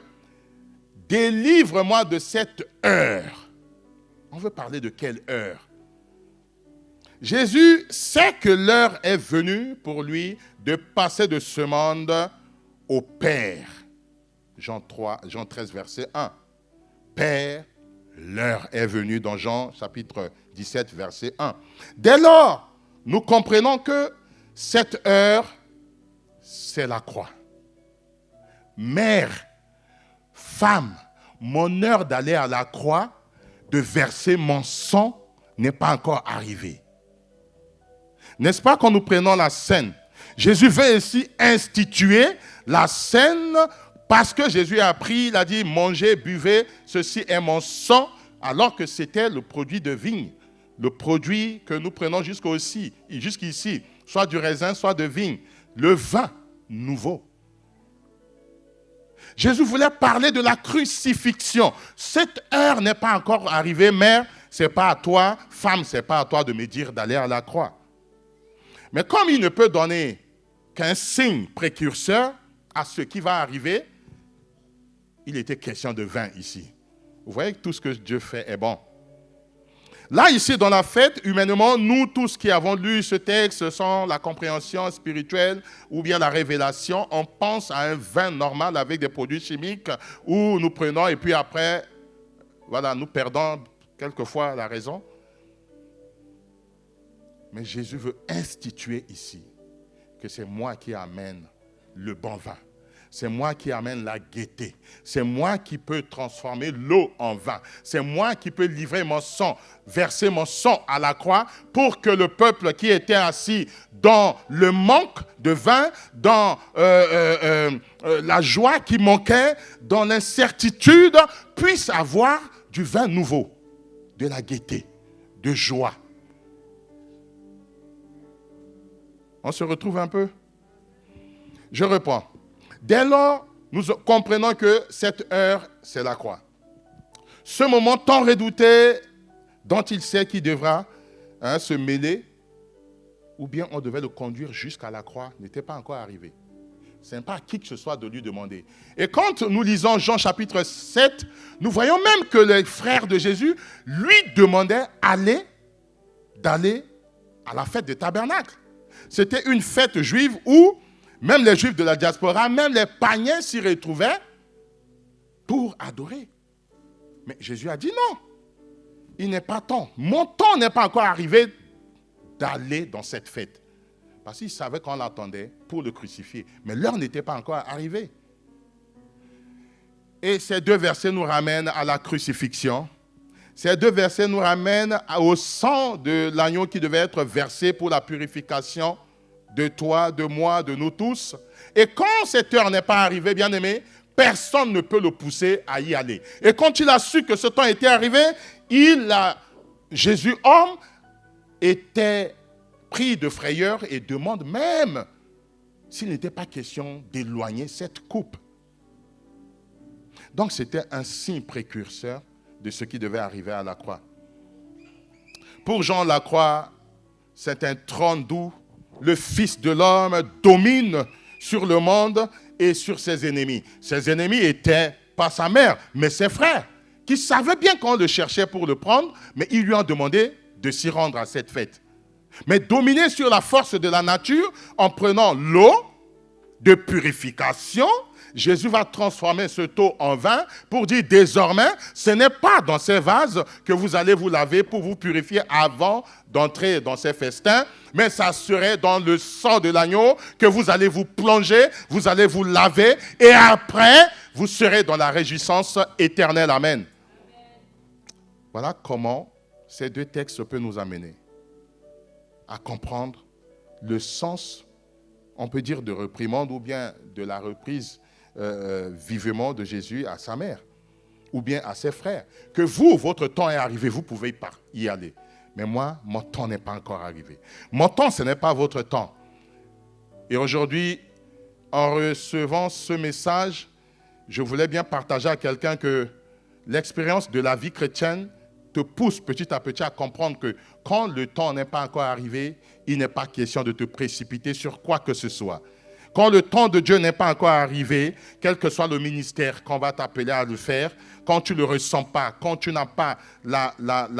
délivre-moi de cette heure. On veut parler de quelle heure? Jésus sait que l'heure est venue pour lui de passer de ce monde au Père. Jean 13, verset 1. Père, l'heure est venue dans Jean chapitre 17, verset 1. Dès lors, nous comprenons que cette heure, c'est la croix. Mère, femme, mon heure d'aller à la croix, de verser mon sang, n'est pas encore arrivée. N'est-ce pas quand nous prenons la scène? Jésus veut ainsi instituer la scène parce que Jésus a pris, il a dit, mangez, buvez, ceci est mon sang, alors que c'était le produit de vigne, le produit que nous prenons jusqu'ici, soit du raisin, soit de vigne, le vin nouveau. Jésus voulait parler de la crucifixion. Cette heure n'est pas encore arrivée, mère, ce n'est pas à toi, femme, ce n'est pas à toi de me dire d'aller à la croix. Mais comme il ne peut donner qu'un signe précurseur à ce qui va arriver, il était question de vin ici. Vous voyez que tout ce que Dieu fait est bon. Là, ici, dans la fête, humainement, nous tous qui avons lu ce texte sans la compréhension spirituelle ou bien la révélation, on pense à un vin normal avec des produits chimiques où nous prenons et puis après, voilà, nous perdons quelquefois la raison. Mais Jésus veut instituer ici que c'est moi qui amène le bon vin. C'est moi qui amène la gaieté. C'est moi qui peux transformer l'eau en vin. C'est moi qui peux livrer mon sang, verser mon sang à la croix pour que le peuple qui était assis dans le manque de vin, dans la joie qui manquait, dans l'incertitude, puisse avoir du vin nouveau, de la gaieté, de joie. On se retrouve un peu? Je reprends. Dès lors, nous comprenons que cette heure, c'est la croix. Ce moment tant redouté, dont il sait qu'il devra se mêler, ou bien on devait le conduire jusqu'à la croix, n'était pas encore arrivé. Ce n'est pas à qui que ce soit de lui demander. Et quand nous lisons Jean chapitre 7, nous voyons même que les frères de Jésus lui demandaient d'aller à la fête des tabernacles. C'était une fête juive où même les Juifs de la diaspora, même les païens s'y retrouvaient pour adorer. Mais Jésus a dit non. Il n'est pas temps. Mon temps n'est pas encore arrivé d'aller dans cette fête. Parce qu'il savait qu'on l'attendait pour le crucifier. Mais l'heure n'était pas encore arrivée. Et ces deux versets nous ramènent à la crucifixion. Ces deux versets nous ramènent au sang de l'agneau qui devait être versé pour la purification de toi, de moi, de nous tous. Et quand cette heure n'est pas arrivée, bien-aimé, personne ne peut le pousser à y aller. Et quand il a su que ce temps était arrivé, Jésus, homme, était pris de frayeur et demande même s'il n'était pas question d'éloigner cette coupe. Donc c'était un signe précurseur de ce qui devait arriver à la croix. Pour Jean, la croix, c'est un trône d'où le Fils de l'homme domine sur le monde et sur ses ennemis. Ses ennemis étaient pas sa mère, mais ses frères, qui savaient bien qu'on le cherchait pour le prendre, mais ils lui ont demandé de s'y rendre à cette fête. Mais dominer sur la force de la nature en prenant l'eau de purification, Jésus va transformer ce eau en vin pour dire désormais, ce n'est pas dans ces vases que vous allez vous laver pour vous purifier avant d'entrer dans ces festins, mais ça serait dans le sang de l'agneau que vous allez vous plonger, vous allez vous laver et après, vous serez dans la réjouissance éternelle. Amen. Voilà comment ces deux textes peuvent nous amener à comprendre le sens, on peut dire, de reprimande ou bien de la reprise vivement de Jésus à sa mère ou bien à ses frères. Que vous, votre temps est arrivé, vous pouvez y aller. Mais moi, mon temps n'est pas encore arrivé. Mon temps, ce n'est pas votre temps. Et aujourd'hui, en recevant ce message, je voulais bien partager à quelqu'un que l'expérience de la vie chrétienne te pousse petit à petit à comprendre que quand le temps n'est pas encore arrivé, il n'est pas question de te précipiter sur quoi que ce soit. Quand le temps de Dieu n'est pas encore arrivé, quel que soit le ministère qu'on va t'appeler à le faire, quand tu ne le ressens pas, quand tu n'as pas la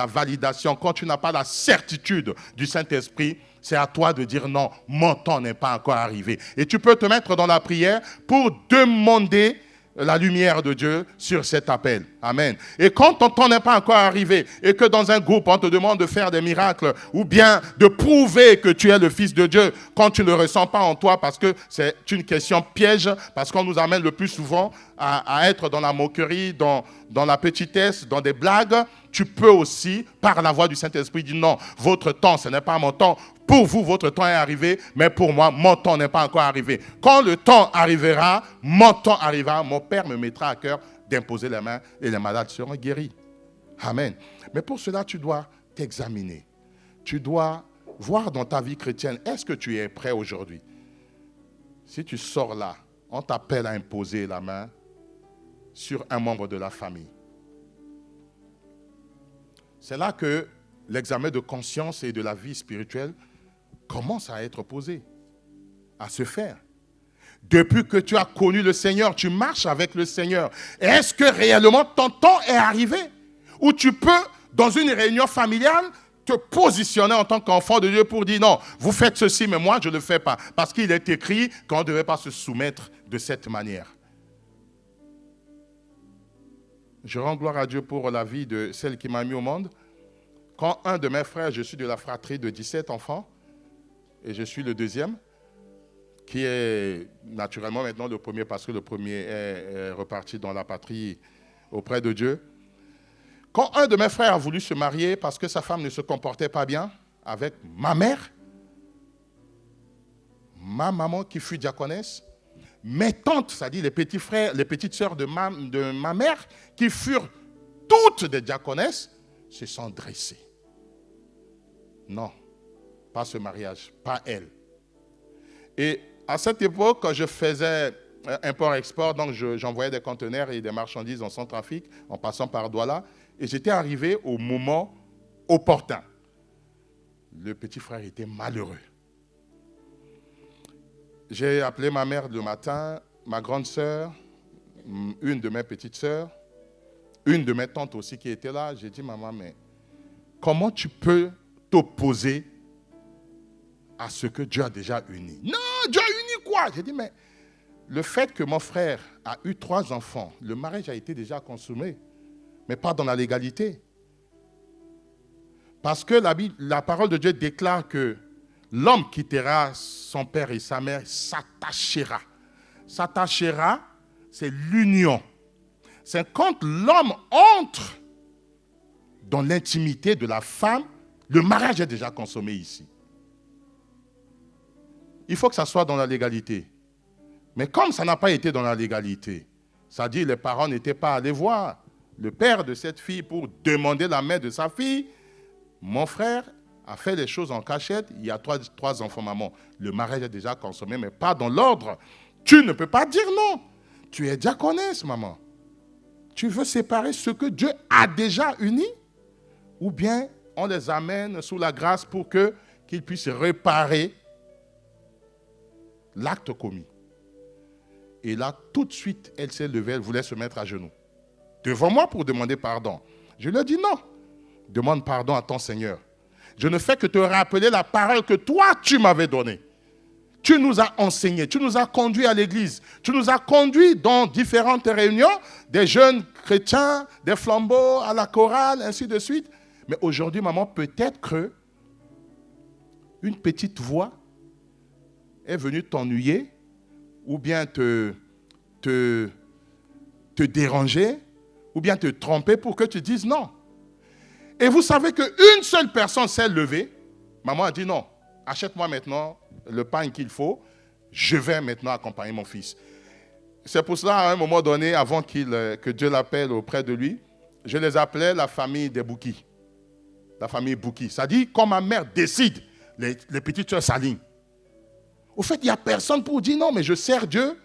validation, quand tu n'as pas la certitude du Saint-Esprit, c'est à toi de dire non, mon temps n'est pas encore arrivé. Et tu peux te mettre dans la prière pour demander la lumière de Dieu sur cet appel. Amen. Et quand ton temps n'est pas encore arrivé et que dans un groupe, on te demande de faire des miracles ou bien de prouver que tu es le Fils de Dieu quand tu ne le ressens pas en toi parce que c'est une question piège, parce qu'on nous amène le plus souvent à être dans la moquerie, dans la petitesse, dans des blagues, tu peux aussi, par la voix du Saint-Esprit, dire non, votre temps, ce n'est pas mon temps. Pour vous, votre temps est arrivé, mais pour moi, mon temps n'est pas encore arrivé. Quand le temps arrivera, mon temps arrivera, mon Père me mettra à cœur d'imposer les mains et les malades seront guéris. Amen. Mais pour cela, tu dois t'examiner. Tu dois voir dans ta vie chrétienne, est-ce que tu es prêt aujourd'hui? Si tu sors là, on t'appelle à imposer la main sur un membre de la famille. C'est là que l'examen de conscience et de la vie spirituelle commence à être posé, à se faire. Depuis que tu as connu le Seigneur, tu marches avec le Seigneur. Est-ce que réellement ton temps est arrivé? Où tu peux dans une réunion familiale, te positionner en tant qu'enfant de Dieu pour dire non, vous faites ceci, mais moi je ne le fais pas. Parce qu'il est écrit qu'on ne devait pas se soumettre de cette manière. Je rends gloire à Dieu pour la vie de celle qui m'a mis au monde. Quand un de mes frères, je suis de la fratrie de 17 enfants, et je suis le deuxième, qui est naturellement maintenant le premier, parce que le premier est reparti dans la patrie auprès de Dieu. Quand un de mes frères a voulu se marier parce que sa femme ne se comportait pas bien avec ma mère, ma maman qui fut diaconesse, mes tantes, c'est-à-dire les petits frères, les petites sœurs de ma mère, qui furent toutes des diaconesses, se sont dressées. Non, pas ce mariage, pas elle. Et à cette époque, quand je faisais import-export, donc j'envoyais des conteneurs et des marchandises en Centrafrique, en passant par Douala, et j'étais arrivé au moment opportun. Le petit frère était malheureux. J'ai appelé ma mère le matin, ma grande sœur, une de mes petites sœurs, une de mes tantes aussi qui était là. J'ai dit, maman, mais comment tu peux t'opposer à ce que Dieu a déjà uni? Non, Dieu a uni quoi? J'ai dit, mais le fait que mon frère a eu 3 enfants, le mariage a été déjà consommé, mais pas dans la légalité. Parce que la parole de Dieu déclare que l'homme quittera son père et sa mère, s'attachera. S'attachera, c'est l'union. C'est quand l'homme entre dans l'intimité de la femme, le mariage est déjà consommé ici. Il faut que ça soit dans la légalité. Mais comme ça n'a pas été dans la légalité, c'est-à-dire les parents n'étaient pas allés voir le père de cette fille pour demander la main de sa fille, mon frère a fait les choses en cachette. Il y a 3 enfants, maman. Le mariage est déjà consommé, mais pas dans l'ordre. Tu ne peux pas dire non. Tu es diaconesse, maman. Tu veux séparer ce que Dieu a déjà uni? Ou bien on les amène sous la grâce pour qu'ils puissent réparer l'acte commis. Et là, tout de suite, elle s'est levée, elle voulait se mettre à genoux devant moi pour demander pardon. Je lui ai dit non. Demande pardon à ton Seigneur. Je ne fais que te rappeler la parole que toi, tu m'avais donnée. Tu nous as enseigné, tu nous as conduits à l'église, tu nous as conduits dans différentes réunions, des jeunes chrétiens, des flambeaux, à la chorale, ainsi de suite. Mais aujourd'hui, maman, peut-être que une petite voix est venue t'ennuyer ou bien te déranger ou bien te tromper pour que tu dises non. Et vous savez qu'une seule personne s'est levée. Maman a dit non, achète-moi maintenant le pain qu'il faut. Je vais maintenant accompagner mon fils. C'est pour cela, à un moment donné, avant que Dieu l'appelle auprès de lui, je les appelais la famille des Bouki. La famille Bouki. Ça dit, quand ma mère décide, les petites soeurs s'alignent. Au fait, il n'y a personne pour dire non, mais je sers Dieu.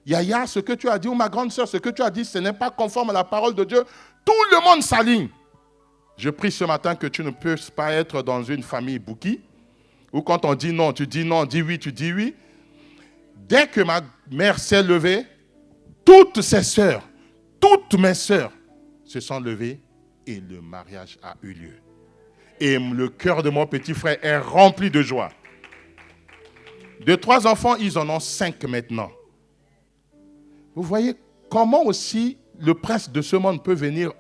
Yaya, ce que tu as dit, ou ma grande soeur, ce que tu as dit, ce n'est pas conforme à la parole de Dieu. Tout le monde s'aligne. Je prie ce matin que tu ne puisses pas être dans une famille Bouki, où quand on dit non, tu dis non, dis oui, tu dis oui. Dès que ma mère s'est levée, toutes ses sœurs, toutes mes sœurs se sont levées et le mariage a eu lieu. Et le cœur de mon petit frère est rempli de joie. De 3 enfants, ils en ont 5 maintenant. Vous voyez comment aussi le prince de ce monde peut venir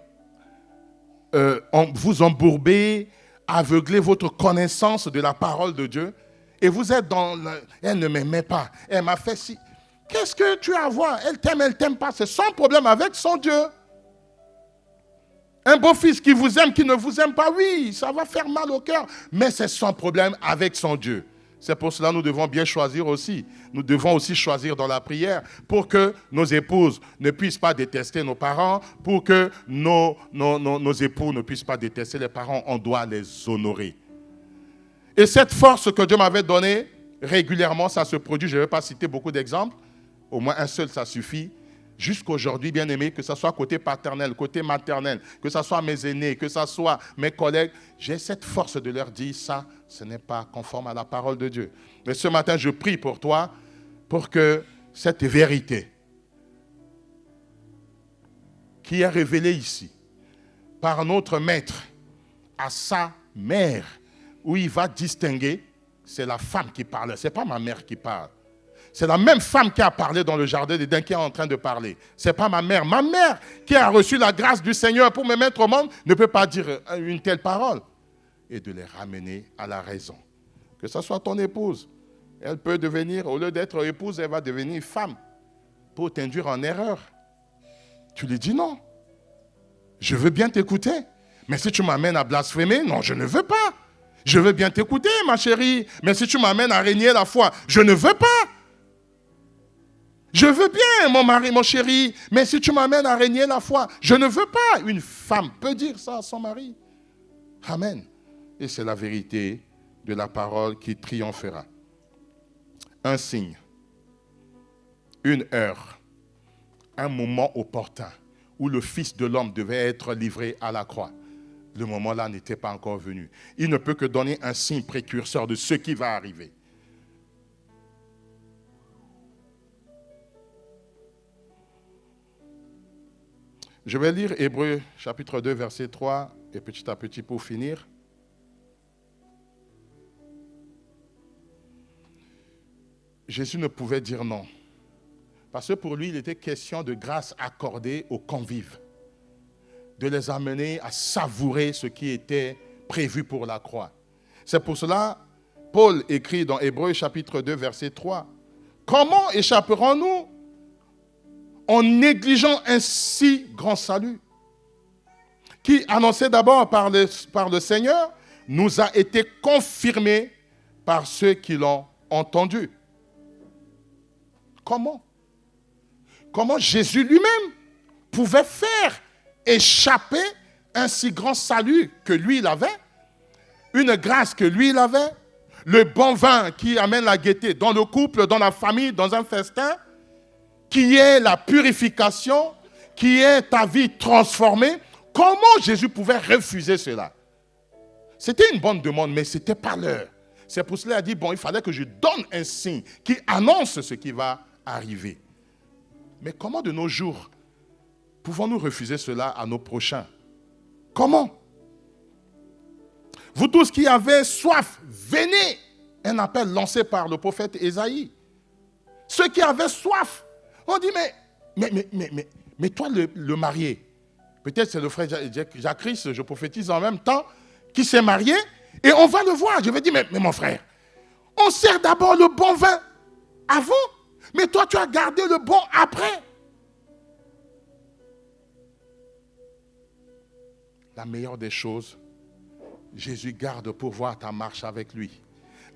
vous embourber, aveugler votre connaissance de la parole de Dieu. Et vous êtes dans... Elle ne m'aimait pas. Elle m'a fait si... Qu'est-ce que tu as à voir? Elle t'aime pas. C'est son problème avec son Dieu. Un beau-fils qui vous aime, qui ne vous aime pas, oui, ça va faire mal au cœur. Mais c'est son problème avec son Dieu. C'est pour cela que nous devons bien choisir aussi. Nous devons aussi choisir dans la prière pour que nos épouses ne puissent pas détester nos parents, pour que nos époux ne puissent pas détester les parents. On doit les honorer. Et cette force que Dieu m'avait donnée, régulièrement, ça se produit. Je ne vais pas citer beaucoup d'exemples. Au moins un seul, ça suffit. Jusqu'aujourd'hui, bien aimé, que ce soit côté paternel, côté maternel, que ce soit mes aînés, que ce soit mes collègues, j'ai cette force de leur dire ça, ce n'est pas conforme à la parole de Dieu. Mais ce matin, je prie pour toi, pour que cette vérité qui est révélée ici, par notre Maître, à sa mère, où il va distinguer, c'est la femme qui parle, ce n'est pas ma mère qui parle. C'est la même femme qui a parlé dans le jardin d'Éden qui est en train de parler. Ce n'est pas ma mère. Ma mère qui a reçu la grâce du Seigneur pour me mettre au monde ne peut pas dire une telle parole. Et de les ramener à la raison. Que ce soit ton épouse. Elle peut devenir, au lieu d'être épouse, elle va devenir femme pour t'induire en erreur. Tu lui dis non. Je veux bien t'écouter. Mais si tu m'amènes à blasphémer, non, je ne veux pas. Je veux bien t'écouter, ma chérie. Mais si tu m'amènes à régner la foi, je ne veux pas. Je veux bien, mon mari, mon chéri, mais si tu m'amènes à régner la foi, je ne veux pas. Une femme peut dire ça à son mari. Amen. Et c'est la vérité de la parole qui triomphera. Un signe, une heure, un moment opportun où le Fils de l'homme devait être livré à la croix. Le moment-là n'était pas encore venu. Il ne peut que donner un signe précurseur de ce qui va arriver. Je vais lire Hébreux chapitre 2, verset 3, et petit à petit pour finir. Jésus ne pouvait dire non. Parce que pour lui, il était question de grâce accordée aux convives. De les amener à savourer ce qui était prévu pour la croix. C'est pour cela, Paul écrit dans Hébreux chapitre 2, verset 3, « Comment échapperons-nous en négligeant un si grand salut, qui, annoncé d'abord par le Seigneur, nous a été confirmé par ceux qui l'ont entendu. » Comment? Comment Jésus lui-même pouvait faire échapper un si grand salut que lui, il avait, une grâce que lui, il avait, le bon vin qui amène la gaieté dans le couple, dans la famille, dans un festin, qui est la purification, qui est ta vie transformée. Comment Jésus pouvait refuser cela? C'était une bonne demande, mais ce n'était pas l'heure. C'est pour cela qu'il a dit, bon, il fallait que je donne un signe qui annonce ce qui va arriver. Mais comment de nos jours pouvons-nous refuser cela à nos prochains? Comment? Vous tous qui avez soif, venez! Un appel lancé par le prophète Ésaïe. Ceux qui avaient soif, on dit, mais toi le marié, peut-être c'est le frère Jacques-Christ, je prophétise en même temps, qui s'est marié, et on va le voir. Je vais dire, mais mon frère, on sert d'abord le bon vin avant, mais toi tu as gardé le bon après. La meilleure des choses, Jésus garde pour voir ta marche avec lui.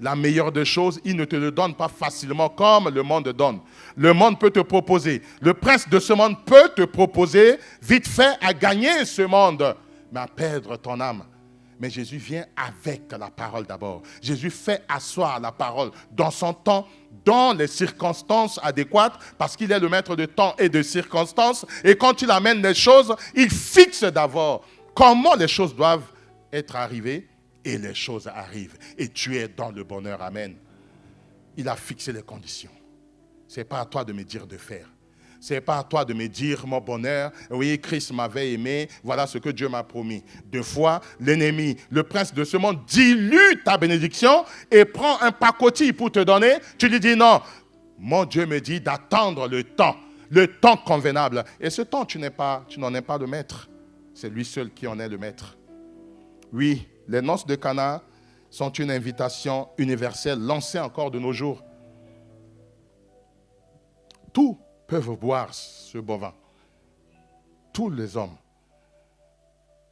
La meilleure des choses, il ne te le donne pas facilement comme le monde donne. Le monde peut te proposer. Le prince de ce monde peut te proposer vite fait à gagner ce monde, mais à perdre ton âme. Mais Jésus vient avec la parole d'abord. Jésus fait asseoir la parole dans son temps, dans les circonstances adéquates, parce qu'il est le maître de temps et de circonstances. Et quand il amène les choses, il fixe d'abord comment les choses doivent être arrivées. Et les choses arrivent. Et tu es dans le bonheur. Amen. Il a fixé les conditions. Ce n'est pas à toi de me dire de faire. Ce n'est pas à toi de me dire mon bonheur. Oui, Christ m'avait aimé. Voilà ce que Dieu m'a promis. Deux fois, l'ennemi, le prince de ce monde, dilue ta bénédiction et prend un pacotille pour te donner. Tu lui dis non. Mon Dieu me dit d'attendre le temps convenable. Et ce temps, tu n'en es pas le maître. C'est lui seul qui en est le maître. Oui. Les noces de Cana sont une invitation universelle lancée encore de nos jours. Tous peuvent boire ce bon vin. Tous les hommes.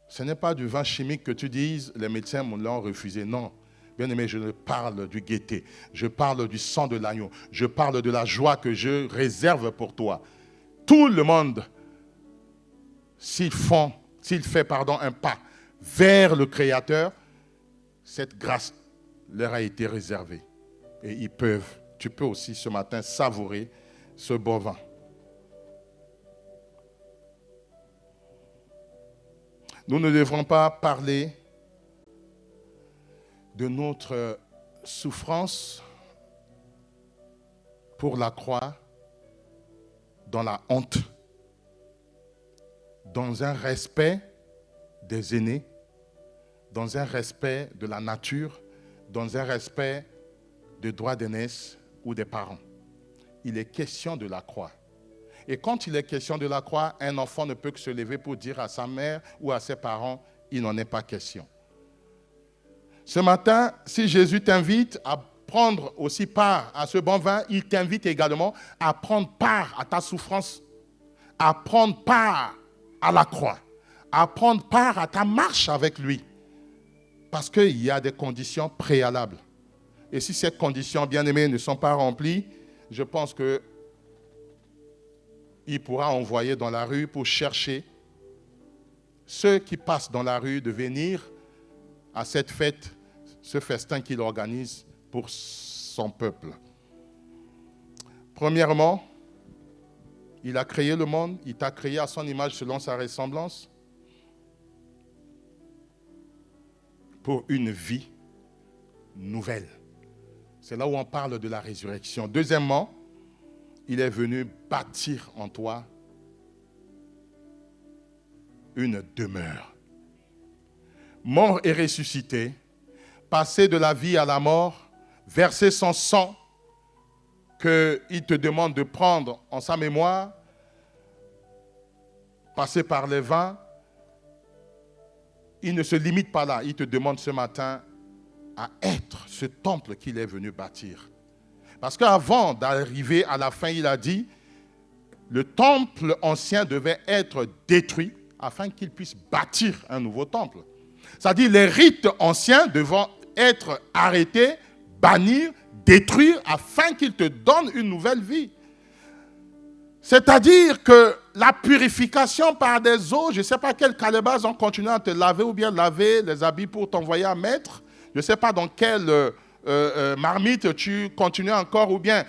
Ce n'est pas du vin chimique que tu dises, les médecins me l'ont refusé. Non. Bien aimé, je parle du gaieté. Je parle du sang de l'agneau. Je parle de la joie que je réserve pour toi. Tout le monde, s'il fait un pas vers le Créateur, cette grâce leur a été réservée. Et tu peux aussi ce matin savourer ce bon vin. Nous ne devrons pas parler de notre souffrance pour la croix dans la honte, dans un respect des aînés, dans un respect de la nature, dans un respect des droits d'aînesse ou des parents. Il est question de la croix. Et quand il est question de la croix, un enfant ne peut que se lever pour dire à sa mère ou à ses parents, il n'en est pas question. Ce matin, si Jésus t'invite à prendre aussi part à ce bon vin, il t'invite également à prendre part à ta souffrance, à prendre part à la croix, à prendre part à ta marche avec lui. Parce qu'il y a des conditions préalables. Et si ces conditions, bien-aimés, ne sont pas remplies, je pense qu'il pourra envoyer dans la rue pour chercher ceux qui passent dans la rue de venir à cette fête, ce festin qu'il organise pour son peuple. Premièrement, il a créé le monde, il t'a créé à son image selon sa ressemblance pour une vie nouvelle. C'est là où on parle de la résurrection. Deuxièmement, il est venu bâtir en toi une demeure. Mort et ressuscité, passer de la vie à la mort, verser son sang qu'il te demande de prendre en sa mémoire, passer par les vins. Il ne se limite pas là, il te demande ce matin à être ce temple qu'il est venu bâtir. Parce qu'avant d'arriver à la fin, il a dit, le temple ancien devait être détruit afin qu'il puisse bâtir un nouveau temple. C'est-à-dire les rites anciens devront être arrêtés, bannis, détruits afin qu'il te donne une nouvelle vie. C'est-à-dire que la purification par des eaux, je ne sais pas quelle calebasse ont continué à te laver ou bien laver les habits pour t'envoyer à mettre. Je ne sais pas dans quelle marmite tu continues encore ou bien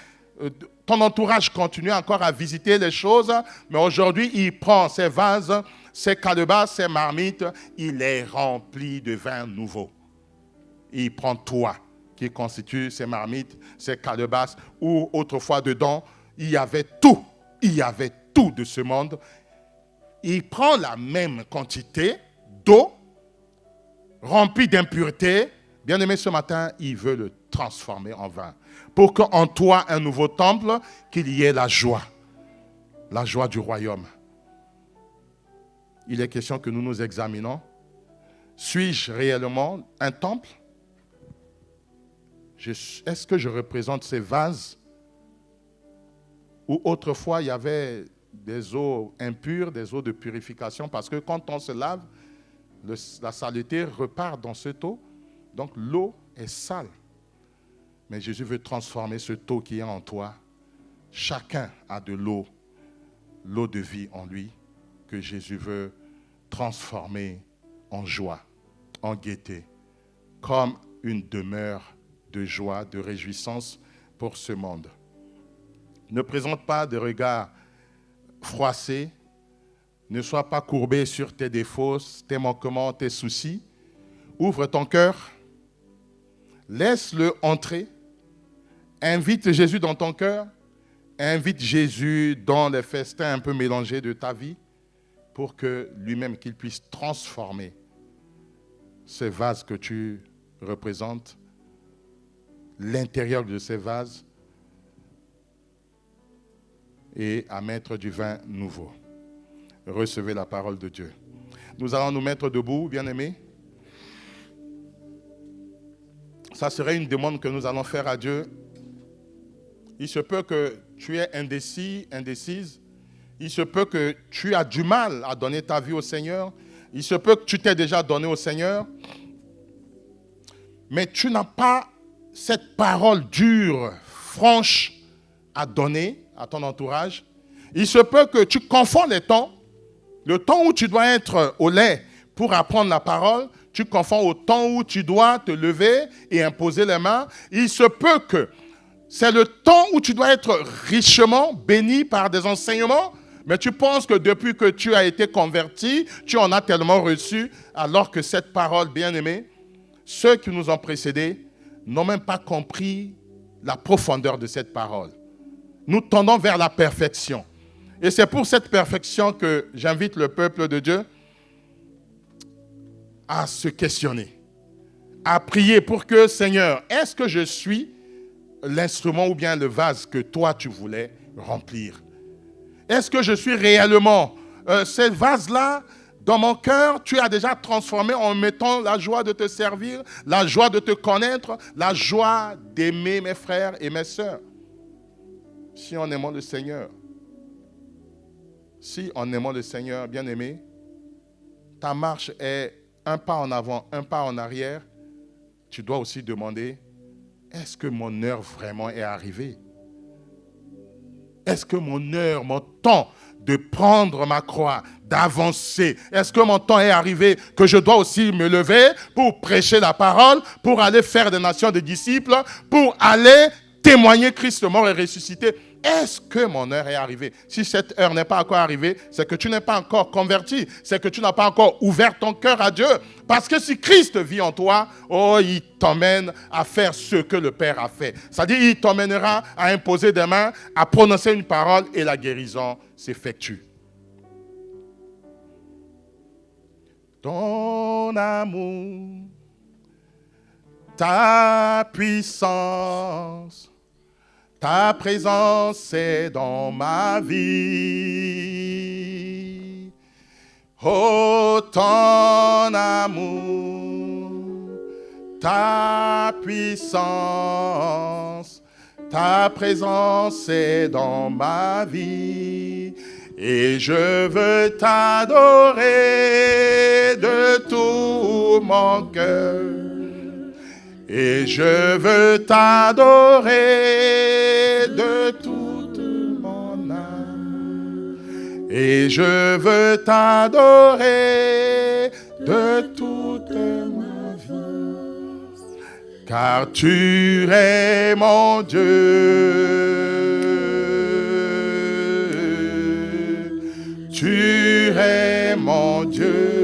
ton entourage continue encore à visiter les choses. Mais aujourd'hui, il prend ses vases, ses calebasses, ses marmites, il les remplit de vin nouveau. Il prend toi qui constitue ces marmites, ces calebasses, où autrefois dedans, il y avait tout. Il y avait tout de ce monde. Il prend la même quantité d'eau remplie d'impuretés. Bien-aimé, ce matin, il veut le transformer en vin. Pour qu'en toi, un nouveau temple, qu'il y ait la joie du royaume. Il est question que nous nous examinons. Suis-je réellement un temple? Est-ce que je représente ces vases où autrefois il y avait des eaux impures, des eaux de purification, parce que quand on se lave, la saleté repart dans cette eau, donc l'eau est sale. Mais Jésus veut transformer cette eau qui est en toi. Chacun a de l'eau de vie en lui, que Jésus veut transformer en joie, en gaieté, comme une demeure de joie, de réjouissance pour ce monde. Ne présente pas de regard froissé, ne sois pas courbé sur tes défauts, tes manquements, tes soucis. Ouvre ton cœur, laisse-le entrer, invite Jésus dans ton cœur, invite Jésus dans les festins un peu mélangés de ta vie pour que lui-même, qu'il puisse transformer ces vases que tu représentes, l'intérieur de ces vases, et à mettre du vin nouveau. Recevez la parole de Dieu. Nous allons nous mettre debout, bien-aimés. Ça serait une demande que nous allons faire à Dieu. Il se peut que tu es indécis, indécise. Il se peut que tu as du mal à donner ta vie au Seigneur. Il se peut que tu t'es déjà donné au Seigneur. Mais tu n'as pas cette parole dure, franche à donner à ton entourage. Il se peut que tu confonds les temps. Le temps où tu dois être au lait pour apprendre la parole, tu confonds au temps où tu dois te lever et imposer les mains. Il se peut que c'est le temps où tu dois être richement béni par des enseignements, mais tu penses que depuis que tu as été converti, tu en as tellement reçu, alors que cette parole, bien-aimée, ceux qui nous ont précédés n'ont même pas compris la profondeur de cette parole. Nous tendons vers la perfection. Et c'est pour cette perfection que j'invite le peuple de Dieu à se questionner, à prier pour que, Seigneur, est-ce que je suis l'instrument ou bien le vase que toi tu voulais remplir? Est-ce que je suis réellement ce vase-là dans mon cœur, tu as déjà transformé en mettant la joie de te servir, la joie de te connaître, la joie d'aimer mes frères et mes sœurs. Si en aimant le Seigneur, bien-aimé, ta marche est un pas en avant, un pas en arrière, tu dois aussi demander, est-ce que mon heure vraiment est arrivée? Est-ce que mon heure, mon temps de prendre ma croix, d'avancer, est-ce que mon temps est arrivé que je dois aussi me lever pour prêcher la parole, pour aller faire des nations de disciples, pour aller témoigner Christ mort et ressuscité? Est-ce que mon heure est arrivée? Si cette heure n'est pas encore arrivée, c'est que tu n'es pas encore converti, c'est que tu n'as pas encore ouvert ton cœur à Dieu. Parce que si Christ vit en toi, il t'emmène à faire ce que le Père a fait. C'est-à-dire, il t'emmènera à imposer des mains, à prononcer une parole et la guérison s'effectue. Ton amour, ta puissance, ta présence est dans ma vie. Oh, ton amour, ta puissance, ta présence est dans ma vie. Et je veux t'adorer de tout mon cœur. Et je veux t'adorer de toute mon âme. Et je veux t'adorer de toute ma vie. Car tu es mon Dieu. Tu es mon Dieu.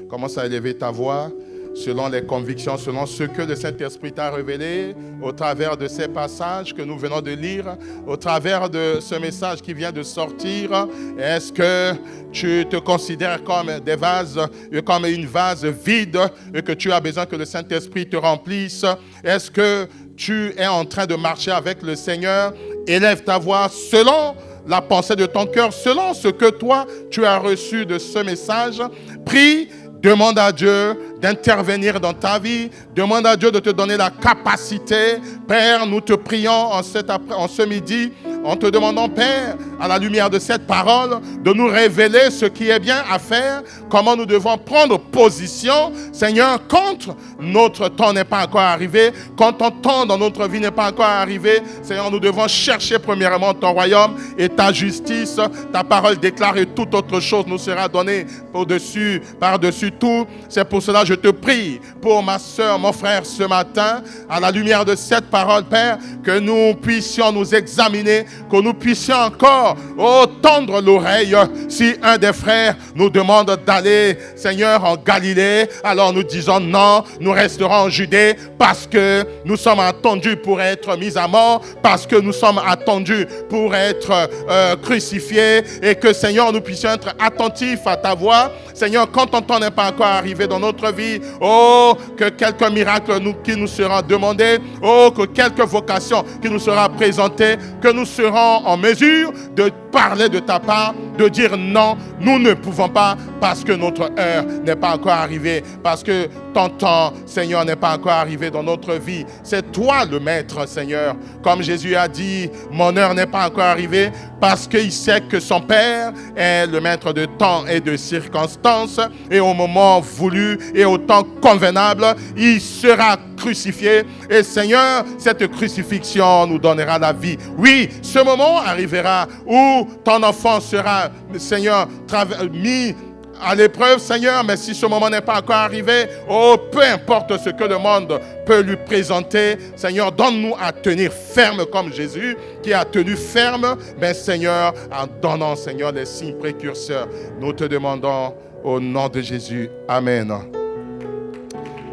Commence à élever ta voix selon les convictions, selon ce que le Saint-Esprit t'a révélé au travers de ces passages que nous venons de lire, au travers de ce message qui vient de sortir. Est-ce que tu te considères comme des vases, comme une vase vide et que tu as besoin que le Saint-Esprit te remplisse? Est-ce que tu es en train de marcher avec le Seigneur? Élève ta voix selon la pensée de ton cœur, selon ce que toi, tu as reçu de ce message. Prie, demande à Dieu d'intervenir dans ta vie. Demande à Dieu de te donner la capacité. Père, nous te prions en ce midi, en te demandant, Père, à la lumière de cette parole, de nous révéler ce qui est bien à faire, comment nous devons prendre position, Seigneur, quand notre temps n'est pas encore arrivé, quand ton temps dans notre vie n'est pas encore arrivé, Seigneur, nous devons chercher premièrement ton royaume et ta justice. Ta parole déclare et toute autre chose nous sera donnée au-dessus, par-dessus tout. C'est pour cela que je te prie pour ma soeur, mon frère, ce matin, à la lumière de cette parole, Père, que nous puissions nous examiner, que nous puissions encore tendre l'oreille. Si un des frères nous demande d'aller, Seigneur, en Galilée, alors nous disons non, nous resterons en Judée parce que nous sommes attendus pour être mis à mort, parce que nous sommes attendus pour être crucifiés, et que, Seigneur, nous puissions être attentifs à ta voix. Seigneur, quand ton temps n'est pas encore arrivé dans notre vie, que quelques miracles qui nous seront demandés, que quelques vocations qui nous seront présentées, que nous serons en mesure de parler de ta part, de dire non, nous ne pouvons pas parce que notre heure n'est pas encore arrivée, parce que ton temps, Seigneur, n'est pas encore arrivé dans notre vie. C'est toi le maître, Seigneur. Comme Jésus a dit, mon heure n'est pas encore arrivée, parce qu'il sait que son Père est le maître de temps et de circonstances, et au moment voulu et au temps convenable, il sera crucifié. Et Seigneur, cette crucifixion nous donnera la vie. Oui, ce moment arrivera où ton enfant sera, Seigneur, mis à l'épreuve, Seigneur, mais si ce moment n'est pas encore arrivé, peu importe ce que le monde peut lui présenter, Seigneur, donne-nous à tenir ferme comme Jésus qui a tenu ferme, mais Seigneur, en donnant, Seigneur, les signes précurseurs. Nous te demandons au nom de Jésus. Amen.